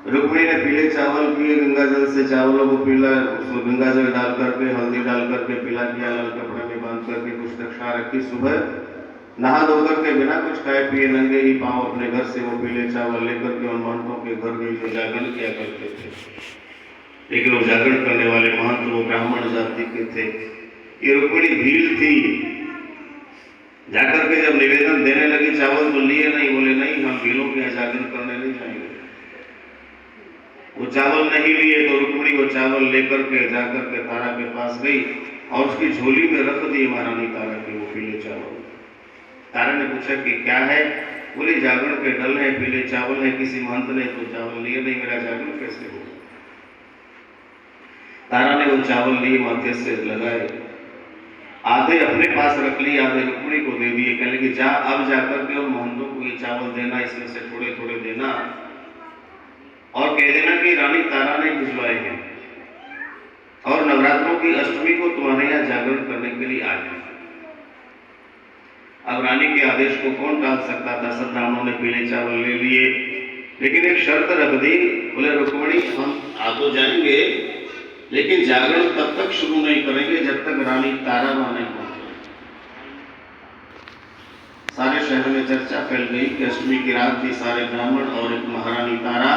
रुक्मिणी ने पीले चावल किए, गंगा जल से चावलों को पीला, उसमें गंगा जल डाल करके हल्दी डाल करके पीला किया, लाल कपड़े में बांध करके कुछ दक्षिणा रखी। सुबह नहा धोकर के बिना कुछ खाए पिए नंगे ही पांव अपने घर से वो पीले चावल लेकर के उन महंतों के घर गई जो जागरण किया करते थे। लेकिन वो जागरण करने वाले महंत वो ब्राह्मण जाति के थे। ये रुक्मिणी भील थी। जाकर के जब निवेदन देने लगी चावल तो लिए नहीं, बोले नहीं हम भीलों के यहाँ जागरण करने नहीं जाएंगे। वो चावल नहीं लिए तो रुक्मिणी वो चावल लेकर के जाकर के तारा के पास गई और उसकी झोली में रख दिए महारानी तारा के वो पीले चावल। तारा ने पूछा कि क्या है? बोले जागरण के डल है, पीले चावल है, किसी महंत ने तो चावल लिए नहीं, मेरा जागरण कैसे हो? तारा ने वो चावल लिए, माथे से लगाए, आधे अपने पास रख लिए, आधे रुक्मिणी को दे दिए। कहने लगी जा अब जाकर के उन महंतों को ये चावल देना, इसमें से थोड़े थोड़े देना और कह देना कि रानी तारा ने भिजवाए हैं और नवरात्रों की अष्टमी को तुम्हारे यहाँ जागरण करने के लिए आ गए। अब रानी के आदेश को कौन टाल सकता था? सब ब्राह्मणों ने पीले चावल ले लिए, लेकिन एक शर्त रख दी। बोले रुक्मिणी हम आ तो जाएंगे लेकिन जागरण तब तक शुरू नहीं करेंगे जब तक रानी तारा वहां नहीं पहुंचे। सारे शहर में चर्चा फैल गई कि अष्टमी की रात थी, सारे ब्राह्मण और एक महारानी तारा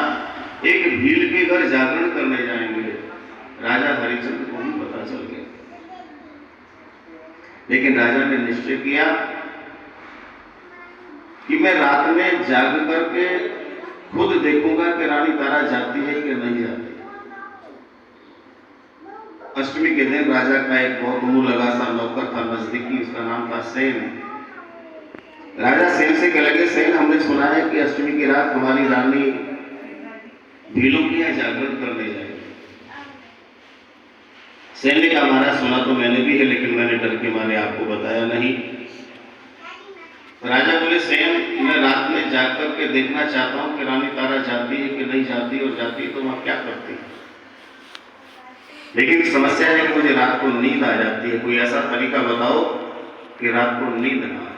एक भील के घर जागरण करने जाएंगे। राजा हरिचंद्र को भी पता चल गया, लेकिन राजा ने निश्चय किया कि मैं रात में जाग करके खुद देखूंगा कि रानी तारा जाती है कि नहीं जाती। अष्टमी के दिन राजा का एक बहुत मुंह लगा सा नौकर था नजदीकी, उसका नाम था सेन। राजा सेन से कह लगे सेन हमने सुना है कि अष्टमी की रात हमारी रानी भीलों की यहाँ जागरण करने जाएगी। सेन ने कहा महाराज सुना तो मैंने भी है, लेकिन मैंने डर के मारे आपको बताया नहीं। राजा बोले सेन मैं रात में जाग करके देखना चाहता हूं कि रानी तारा जाती है कि नहीं जाती, और जाती है तो वहां क्या करती है। लेकिन समस्या है कि मुझे रात को नींद आ जाती है, कोई ऐसा तरीका बताओ कि रात को नींद ना आए।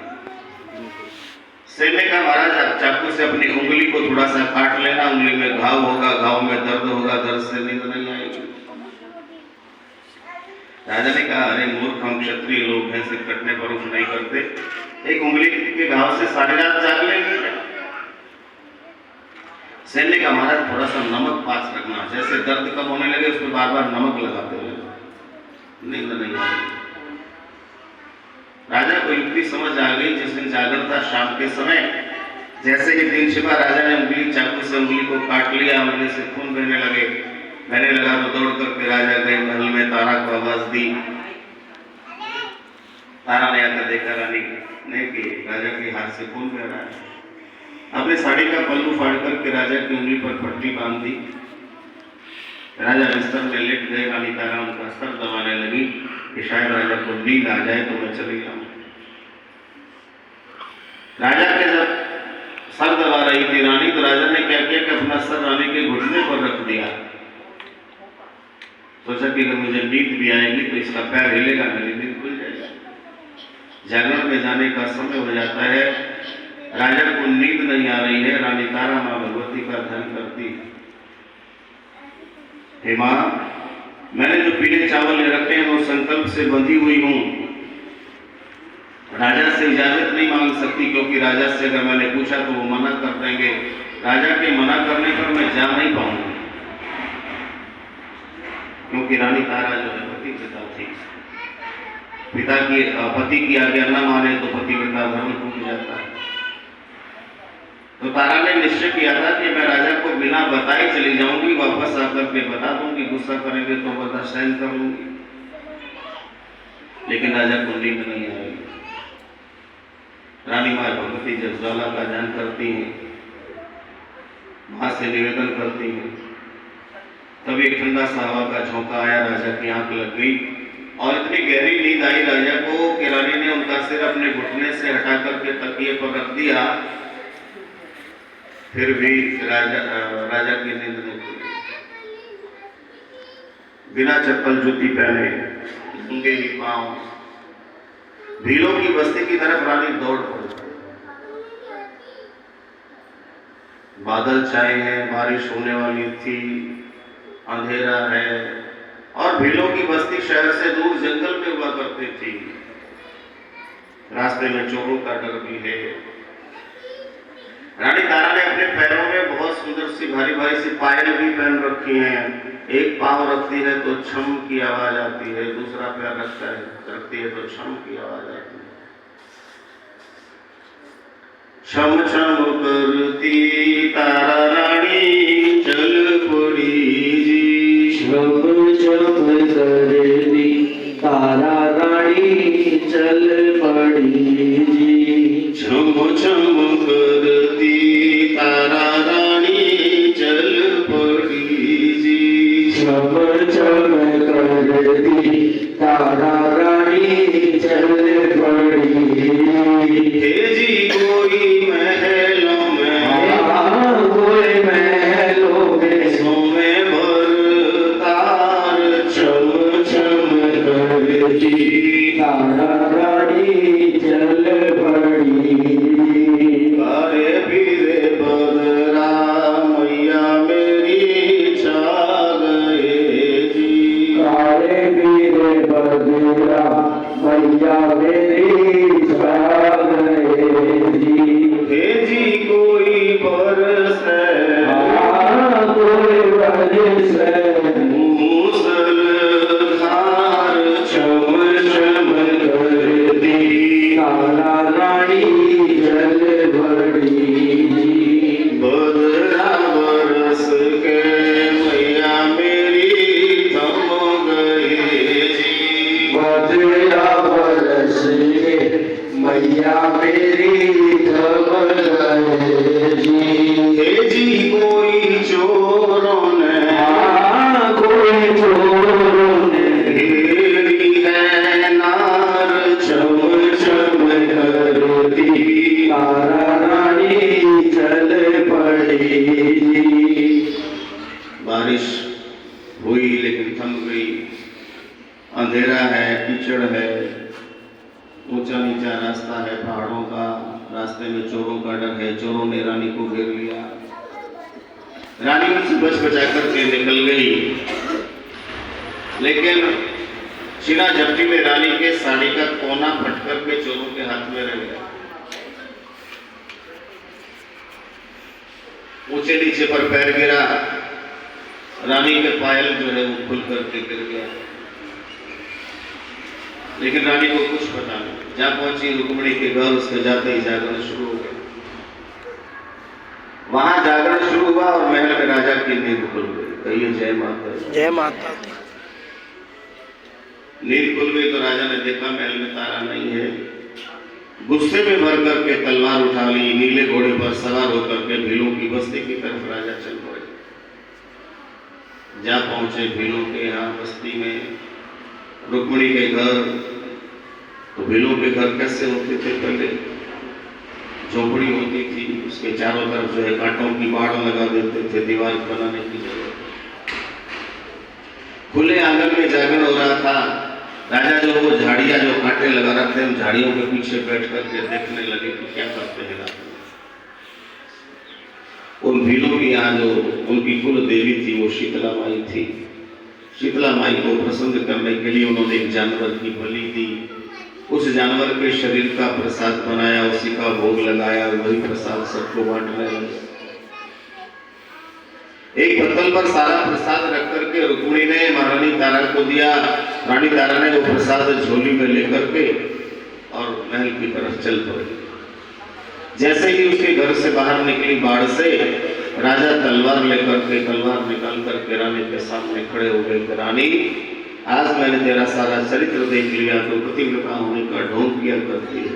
सेन ने कहा महाराज आप चाकू से अपनी उंगली को थोड़ा सा काट लेना, उंगली में घाव होगा, घाव में दर्द होगा, दर्द से नींद नहीं आएगी। राजा ने कहा अरे मूर्ख हम क्षत्रिय लोग हैं, सिर कटने पर उठ नहीं करते, एक उंगली के घाव से सारी रात जाग लेंगे। सेन ने कहा महाराज थोड़ा सा नमक पास रखना, जैसे दर्द कम होने लगे उसमें बार बार नमक लगाते रहना, नींद नहीं आएगी। राजा को युक्ति समझ आ गई। जिस दिन जागरण था शाम के समय, जैसे ही दिन छिपा राजा ने उंगली चाकू से उंगली को काट लिया, उंगली से खून बहने लगा तो दौड़ करके राजा गए महल में, तारा को आवाज दी। तारा ने आकर देखा रानी ने कि राजा के हाथ से खून बह रहा है। अपने साड़ी का पल्लू फाड़ करके राजा की उंगली पर पट्टी बांध दी। राजा बिस्तर में लेट गए। रानी तारा उनका सर दबाने लगी कि शायद राजा को नींद आ जाए तो मैं चली जाऊं। राजा के जब सर दबा रही थी रानी, तो राजा ने क्या किया कि अपना सर रानी के घुटने पर रख दिया। सोचा कि अगर मुझे नींद भी आएगी तो इसका पैर हिलेगा, मेरी नींद खुल जाएगी। जागरण में जाने का समय हो जाता है, राजा को नींद नहीं आ रही है। रानी तारा मां भगवती का ध्यान करती है। हे मां मैंने जो पीले चावल ले रखे हैं वो संकल्प से बंधी हुई हूं, राजा से इजाजत नहीं मांग सकती, क्योंकि राजा से अगर मैंने पूछा तो वो मना कर देंगे। राजा के मना करने पर मैं जा नहीं पाऊंगी, क्योंकि रानी तारा जो है पति पिता थी। पति की आज्ञा न माने तो पति पिता धर्म टूट जाता है। तो तारा ने निश्चय किया था कि मैं राजा को बिना बताए चली जाऊंगी, वापस आकर के बता दूंगी, गुस्सा करेंगे तो बर्दाश्त सहन कर लूंगी। लेकिन राजा को नींद नहीं आएगी। रानी मां भगवती जब ज्वाला का ध्यान करती हैं, मां से निवेदन करती हैं, तब एक ठंडा सा हवा का झोंका आया, राजा की आंख लग गई और इतनी गहरी नींद आई राजा को कि रानी ने उनका सिर अपने घुटने से हटा करके तकिए पर रख दिया। फिर भी राजा की नींद नहीं खुली। बिना चप्पल जूती पहने, नंगे ही पांव भीलों की बस्ती की तरफ रानी दौड़ पड़ी। बादल छाए हैं, बारिश होने वाली थी, अंधेरा है और भीलों की बस्ती शहर से दूर जंगल में हुआ करती थी। रास्ते में चोरों का डर भी है। रानी तारा ने अपने पैरों में बहुत सुंदर सी भारी भारी सी पायल भी पहन रखी हैं। एक पांव रखती है तो छम की आवाज आती है, दूसरा पैर रखती है तो छम की आवाज आती है। छम छम करती तारा रानी चल पड़ी जी। छम छम करती तारा रानी चल पड़ी जी। छम छम करती तारा रानी चल पड़ी जी। छम छम करती तारा रानी चल पड़ी। हे जी कोई महलों में, कोई महलों में सोमे भर तार छम छम करती तारा रानी चल पड़ी। अरे पीरे बदरा मैया मेरी छा गए जी। काले पीरे बदरा मैया मेरी छा गए जी। हे जी कोई बरसे, कोई बरसे मूसलधार छम छम करती तारा रानी चल पड़ी। बदरा बरस के मैया मेरी थम गए जी। बदरा बरस के मैया मेरी थम गए जी। हे जी कोई चोरों ने, कोई चोरों ने घेरी है नार छम छम करती तारा रानी चल पड़ी जी। बारिश हुई लेकिन थम गई। अंधेरा है, कीचड़ है, ऊंचा नीचा रास्ता है पहाड़ों का। रास्ते में चोरों का डर है। चोरों ने रानी को घेर लिया। रानी उनसे बच बचा करके निकल गई, लेकिन छिना झपटी में रानी के साड़ी का कोना फट करके चोरों के हाथ में रह गया। ऊंचे नीचे पर पैर गिरा, रानी के पायल जो है वो खुल करके गिर गया। लेकिन रानी को कुछ पता नहीं। जहां पहुंची रुक्मिणी के घर, उसके जाते ही जागरण शुरू हो गया। वहां जागरण शुरू हुआ और महल में राजा की नींद खुल गई। कहिए जय माता दी। जय माता दी। नींद खुल गई तो राजा ने देखा महल में तारा नहीं है। गुस्से में भर करके तलवार उठा ली, नीले घोड़े पर सवार होकर के भीलों की बस्ती की तरफ राजा चल पड़े। जा पहुंचे भीलों के यहाँ बस्ती में, रुक्मिणी के घर। तो भीलों के घर कैसे होते थे? पहले झोपड़ी होती थी, उसके चारों तरफ जो है कांटों की बाड़ लगा देते थे दीवार बनाने की जगह। खुले आंगन में जागरण हो रहा था। राजा जो वो झाड़ियां जो कांटे लगा रखे थे, उन झाड़ियों के पीछे बैठ करके देखने लगे कि क्या करते हैं राजा। उन भीलों की यहाँ जो उनकी कुल देवी थी वो शीतला माई थी। शीतला माई को प्रसन्न करने के लिए उन्होंने एक जानवर की बलि दी। उस जानवर के शरीर का प्रसाद बनाया, उसी का भोग लगाया और वही प्रसाद सबको बांटने लगे। एक पत्तल पर सारा प्रसाद रख करके रुक्मिणी ने महारानी तारा को दिया। रानी तारा ने वो प्रसाद झोली में लेकर के और महल की तरफ चल पड़ी। जैसे ही उसके घर से बाहर निकली बाढ़ से, राजा तलवार लेकर के तलवार निकाल करके रानी के सामने खड़े हो गए। रानी, आज मैंने तेरा सारा चरित्र देख लिया, तो पतिव्रता होने का ढोंग किया करती है।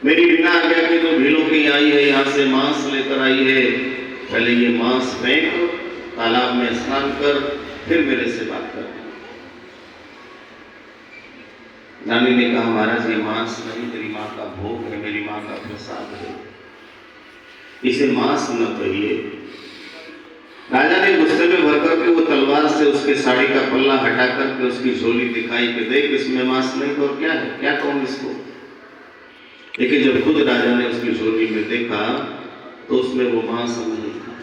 मेरी बिना आज्ञा के तो भीलों की आई है, यहाँ से मांस लेकर आई है। पहले ये मांस फेंक, तालाब में स्नान कर, फिर मेरे से बात कर। रानी ने कहा, महाराज ये मांस नहीं, मेरी माँ का भोग है, मेरी माँ का प्रसाद है, इसे मांस न कहिए। राजा ने गुस्से में भर करके वो तलवार से उसके साड़ी का पल्ला हटा करके उसकी झोली दिखाई कि देख इसमें मांस नहीं तो क्या है, क्या कहूँ इसको। लेकिन जब खुद राजा ने उसकी झोली में देखा तो उसमें वो मांस नहीं था।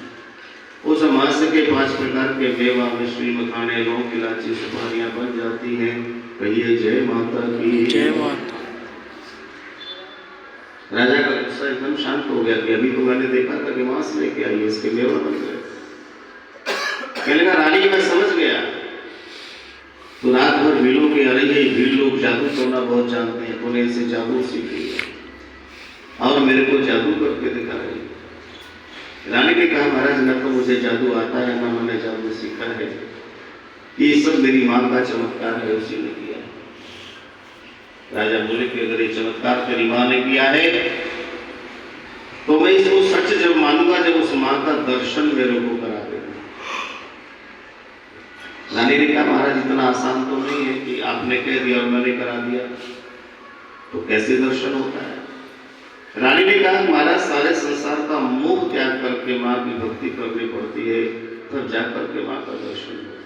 उस मांस के 5 प्रकार के मेवा, मिश्री, मखाने, लौंग, इलायची, सुपारियां बन जाती हैं। कहिए जय माता की। जय माता। राजा का गुस्सा एकदम शांत हो गया कि अभी तो मैंने देखा था कि मांस लेके आई, इसके मेवा बन गए। कहने लगा रानी मैं समझ गया, तो रात भर भीलों के अरे ये भील लोग जादू करना बहुत जानते हैं, उन्हें से जादू सीख लिया और मेरे को जादू करके दिखा रही। रानी ने कहा महाराज न तो मुझे जादू आता है न मैंने जादू सीखा है, ये सब मेरी मां का चमत्कार है, उसी ने किया। राजा बोले कि अगर ये चमत्कार तेरी मां ने किया है तो मैं इसको सच जब मानूंगा जब उस मां का दर्शन मेरे को करा देगा। रानी ने कहा महाराज इतना आसान तो नहीं है कि आपने कह दिया और मैंने करा दिया, तो कैसे दर्शन होता है। रानी ने कहा महाराज सारे संसार का मोह त्याग करके मां की भक्ति करनी पड़ती है, तब जाकर के मां का दर्शन होता है।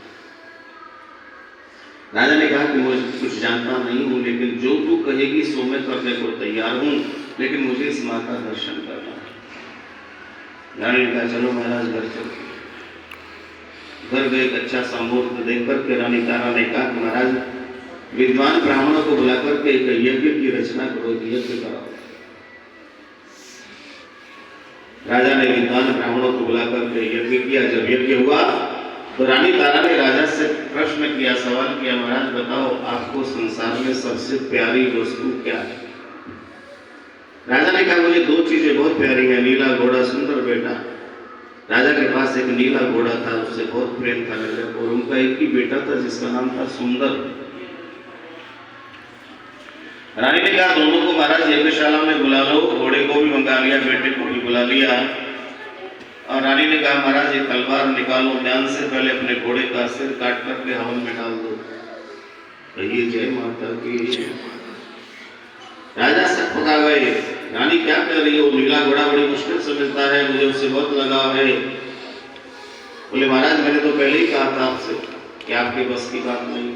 राजा ने कहा कि मुझे कुछ जानता नहीं हूं, लेकिन जो तू कहेगी सो मैं करने को तैयार हूं, लेकिन मुझे इस मां का दर्शन करना है। रानी ने कहा चलो महाराज घर चलते। घर गए, एक अच्छा सा मुहूर्त देख करके रानी तारा ने कहा कि महाराज विद्वान ब्राह्मणों को बुलाकर के एक यज्ञ की रचना करो, यज्ञ कराओ। राजा ने विद्वान ब्राह्मणों को बुलाकर के यज्ञ किया। जब यज्ञ हुआ तो रानी तारा ने राजा से प्रश्न किया, सवाल किया, महाराज बताओ आपको संसार में सबसे प्यारी वस्तु क्या है। राजा ने कहा मुझे 2 चीजें बहुत प्यारी है, नीला घोड़ा, सुंदर बेटा। राजा के पास एक नीला घोड़ा था, उससे बहुत प्रेम था राजा को, और उनका एक ही बेटा था जिसका नाम था सुंदर। रानी ने कहा दोनों को महाराज यज्ञशाला में बुला लो, घोड़े को भी मंगा लिया, बेटे को भी बुला लिया। और रानी ने कहा महाराज ये तलवार निकालो, ध्यान से पहले अपने घोड़े का सिर काट करके हवन में डाल दो। कहिए जय माता की। राजा सब पका गए। रानी क्या कर रही है, वो नीला घोड़ा बड़ी मुश्किल से मिलता है, मुझे उससे बहुत लगाव है। बोले महाराज मैंने तो पहले ही कहा था आपसे कि आपके बस की बात नहीं।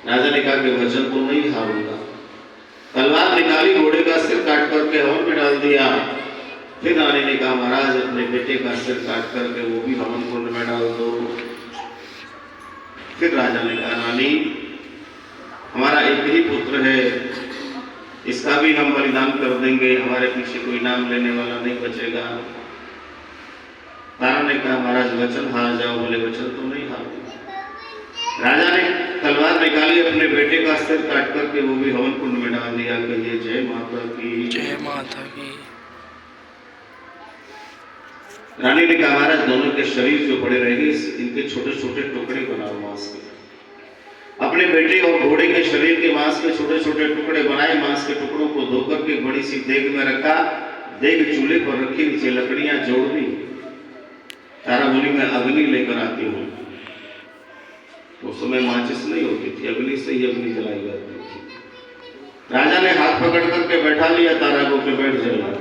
राजा ने कहा कि वचन तो नहीं हारूंगा। तलवार निकाली, घोड़े का सिर काट करके हवन में डाल दिया। फिर रानी ने कहा महाराज अपने बेटे का सिर काट करके वो भी हवन कुंड में डाल दो। फिर राजा ने कहा रानी हमारा एक ही पुत्र है, इसका भी हम बलिदान कर देंगे, हमारे पीछे कोई नाम लेने वाला नहीं बचेगा। तारा ने कहा महाराज वचन हार जाओ। बोले वचन तो नहीं हारूंगा। राजा ने तलवार निकाली, अपने बेटे का सिर काट करके वो भी हवन कुंड में डाल दिया। कहिए जय माता की। जय माता की। रानी ने कहा महाराज दोनों के शरीर जो पड़े रहेंगे इनके छोटे छोटे टुकड़े बनाओ मांस के। अपने बेटे और घोड़े के शरीर के मांस के छोटे छोटे टुकड़े बनाए, मांस के टुकड़ों को धोकर के बड़ी सी देग में रखा, देग चूल्हे पर रखी, नीचे लकड़ियां जोड़ दी। तारा बोली मैं अग्नि लेकर आती हूँ। उस समय माचिस नहीं होती थी, अग्नि से ही अग्नि जलाई जाती थी। राजा ने हाथ पकड़ करके बैठा लिया तारा को कि बैठ जाना।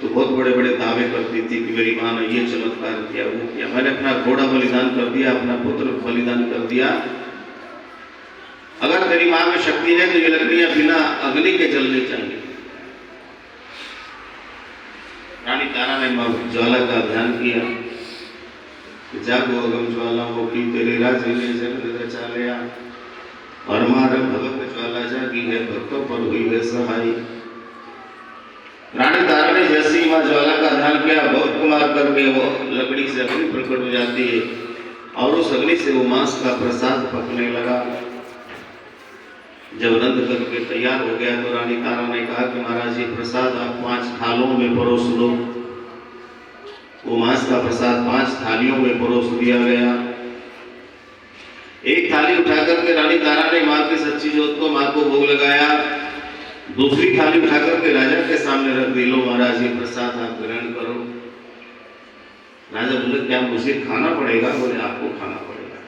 तो बहुत बड़े बड़े दावे करती थी कि मेरी मां ने ये चमत्कार किया, वो किया, मैंने अपना घोड़ा बलिदान कर दिया, अपना पुत्र बलिदान कर दिया। अगर तेरी मां में शक्ति है तो ये लकड़ियां बिना अग्नि के जलनी चाहिए। रानी तारा ने मां ज्वाला का ध्यान किया, जागो अगम ज्वाला वो की तेरे राजे ने जन्म रचा लिया, और मार भगत ज्वाला जागी है, भक्तों पर हुई है सहाय। रानी तारा ने जैसे ही मां ज्वाला का ध्यान किया, बहुत कुमार करके वो लकड़ी से अग्नि प्रकट हो जाती है, और उस अग्नि से वो मांस का प्रसाद पकने लगा। जब रंध करके तैयार हो गया तो रानी तारा ने कहा कि महाराज ये प्रसाद आप 5 थालों में परोस लो। वो मांस का प्रसाद 5 थालियों में परोस दिया गया। एक थाली उठाकर के रानी तारा ने मां की सच्ची जोत को मां को भोग लगाया। दूसरी थाली उठाकर के राजा के सामने रख दी, लो महाराज ये प्रसाद आप ग्रहण करो। राजा बोले क्या मुझे खाना पड़ेगा? बोले आपको खाना पड़ेगा।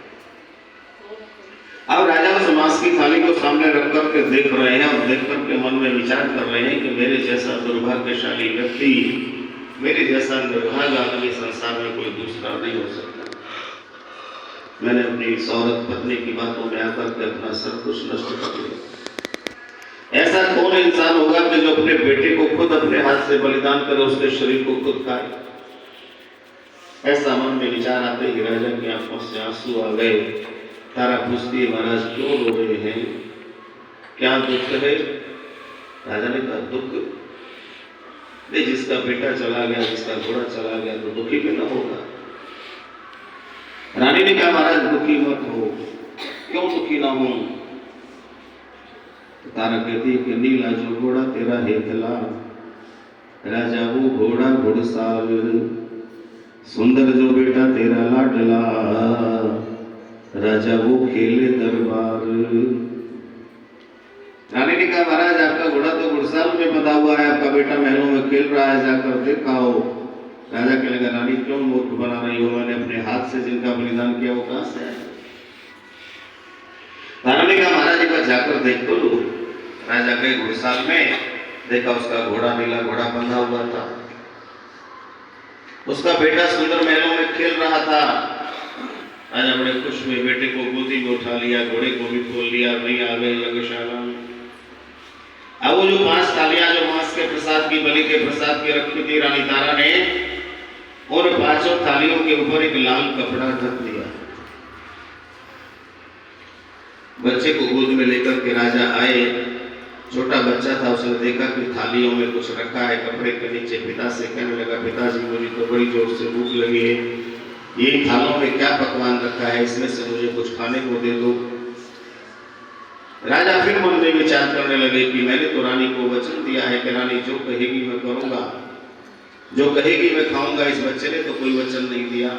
अब राजा उस मांस मांस की थाली को सामने रख करके देख रहे हैं और देख करके मन में विचार कर रहे हैं कि मेरे जैसा दुर्भाग्यशाली व्यक्ति, मेरे जैसा निर्भाग्य आदमी संसार में कोई दूसरा नहीं हो सकता। मैंने अपनी इस औरत पत्नी की बातों में आकर के अपना सब कुछ नष्ट कर लिया। ऐसा कौन इंसान होगा कि जो अपने बेटे को खुद अपने हाथ से बलिदान करे, उसके शरीर को खुद खाए? ऐसा मन में विचार आते ही राजा की आंखों से आंसू आ गए। तारा पूछती है, महाराज क्यों रो रहे हैं, क्या दुख है? राजा ने कहा, दुख नहीं, जिसका बेटा चला गया, जिसका घोड़ा चला गया तो दुखी भी न होगा। रानी ने कहा, महाराज दुखी मत हो। क्यों दुखी ना हो? तारा कहती है कि नीला जो घोड़ा तेरा हेतला, राजा वो घोड़ा घुड़साल, सुंदर जो बेटा तेरा लाडला, राजा वो खेले दरबार। रानी ने कहा, महाराज आपका घोड़ा तो घुड़साल में बंधा हुआ है, आपका बेटा महलों में खेल रहा है, जाकर दिखाओ। राजा कहने लगा, रानी क्यों मूर्ख बना रही हो? मैंने अपने हाथ से जिनका बलिदान किया वो कहां से आया? राजा ने कहा, महाराज एक बार जाकर देख तो लो। राजा गए घुड़साल में, देखा उसका घोड़ा नीला घोड़ा बंधा हुआ था, उसका बेटा सुंदर महलों में खेल रहा था। राजा बड़े खुश हुए, बेटे को गोदी में उठा लिया, घोड़े को भी खोल लिया, नहीं आ गए यज्ञशाला में। अब वो जो 5 थालियां जो मांस के प्रसाद की, बलि के प्रसाद की रखी थी, रानी तारा ने उन 5 थालियों के ऊपर एक लाल कपड़ा ढक दिया। बच्चे को गोद में लेकर के राजा आए। छोटा बच्चा था, उसने देखा कि थालियों में कुछ रखा है कपड़े के नीचे। पिता से कहने लगा, पिताजी मुझे तो बड़ी जोर से भूख लगी है, ये थालों में क्या पकवान रखा है, इसमें से मुझे कुछ खाने को दे दो। राजा फिर मन में विचार करने लगे कि मैंने तो रानी को वचन दिया है कि रानी जो कहेगी मैं करूंगा, जो कहेगी मैं खाऊंगा। इस बच्चे ने तो कोई वचन नहीं दिया,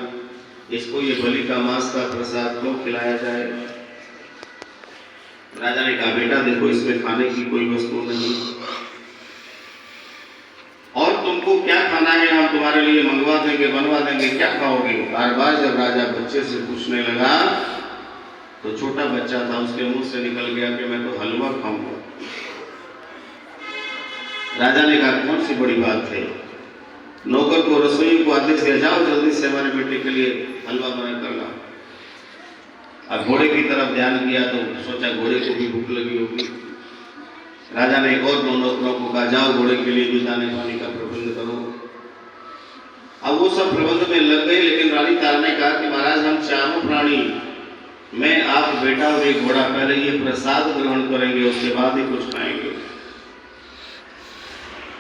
इसको ये बलि का मांस का प्रसाद क्यों खिलाया जाए? राजा ने कहा, बेटा देखो इसमें खाने की कोई वस्तु नहीं, और तुमको क्या खाना है हम तुम्हारे लिए मंगवा देंगे, बनवा देंगे, क्या खाओगे? बार बार जब राजा बच्चे से पूछने लगा तो छोटा बच्चा था, उसके मुंह से निकल गया कि मैं तो हलवा खाऊंगा। राजा ने कहा, कौन सी बड़ी बात है? नौकर को, रसोई को आदेश दिया, जाओ जल्दी से हमारे बेटे के लिए हलवा बना कर लाओ। अब घोड़े की तरफ ध्यान किया तो सोचा घोड़े को भी भूख लगी होगी। राजा ने और 2 नौकरों को कहा, जाओ घोड़े के लिए भी दाने पानी का प्रबंध करो। अब वो सब प्रबंध में लग गए, लेकिन रानी तारा ने कहा कि महाराज हम चारों प्राणी, मैं, आप, बेटा और एक घोड़ा, पहले ये प्रसाद ग्रहण करेंगे, उसके बाद ही कुछ खाएंगे।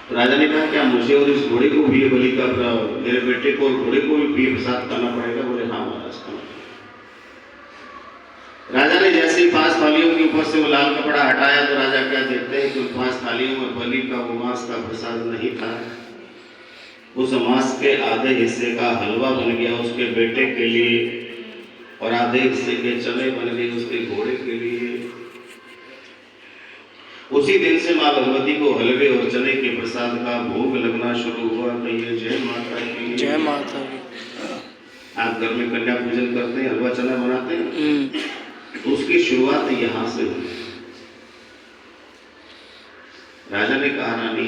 तो राजा ने कहा, क्या मुझे और इस घोड़े को भी बलि का, मेरे बेटे को और घोड़े को भी प्रसाद करना पड़ेगा? बोले हाँ महाराज। राजा ने जैसे ही 5 थालियों के ऊपर से वो लाल कपड़ा हटाया तो राजा क्या देखते हैं कि 5 थालियों में बलि का वो मांस का प्रसाद नहीं था। उस मांस के आधे हिस्से का हलवा बन गया उसके बेटे के लिए, और आधे हिस्से के चने बन गए उसके घोड़े के लिए। उसी दिन से मां भगवती को हलवे और चने के प्रसाद का भोग लगना शुरू हुआ। कहिए जय माता की। जय माता की। आप घर में कन्या पूजन करते हैं, हलवा चना बनाते हैं, तो उसकी शुरुआत यहां से हुई। राजा ने कहा, रानी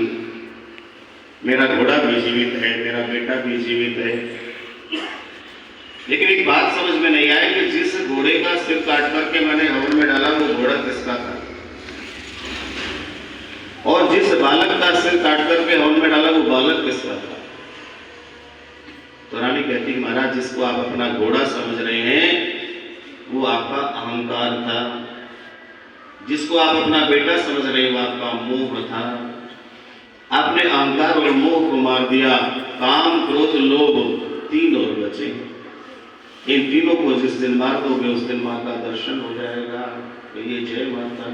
मेरा घोड़ा भी जीवित है, मेरा बेटा भी जीवित है, लेकिन एक बात समझ में नहीं आई कि जिस घोड़े का सिर काट करके मैंने हवन में डाला वो घोड़ा किसका था, और जिस बालक का सिर काट करके हवन में डाला वो बालक किसका था? तो रानी कहती, महाराज जिसको आप अपना घोड़ा समझ रहे हैं वो आपका अहंकार था, जिसको आप अपना बेटा समझ रहे हैं वो आपका मोह था। आपने अहंकार और मोह को मार दिया। काम, क्रोध, लोभ 3 और बचे। इन तीनों को जिस दिन मार दोगे उस दिन मां का दर्शन हो जाएगा। तो ये जय माता।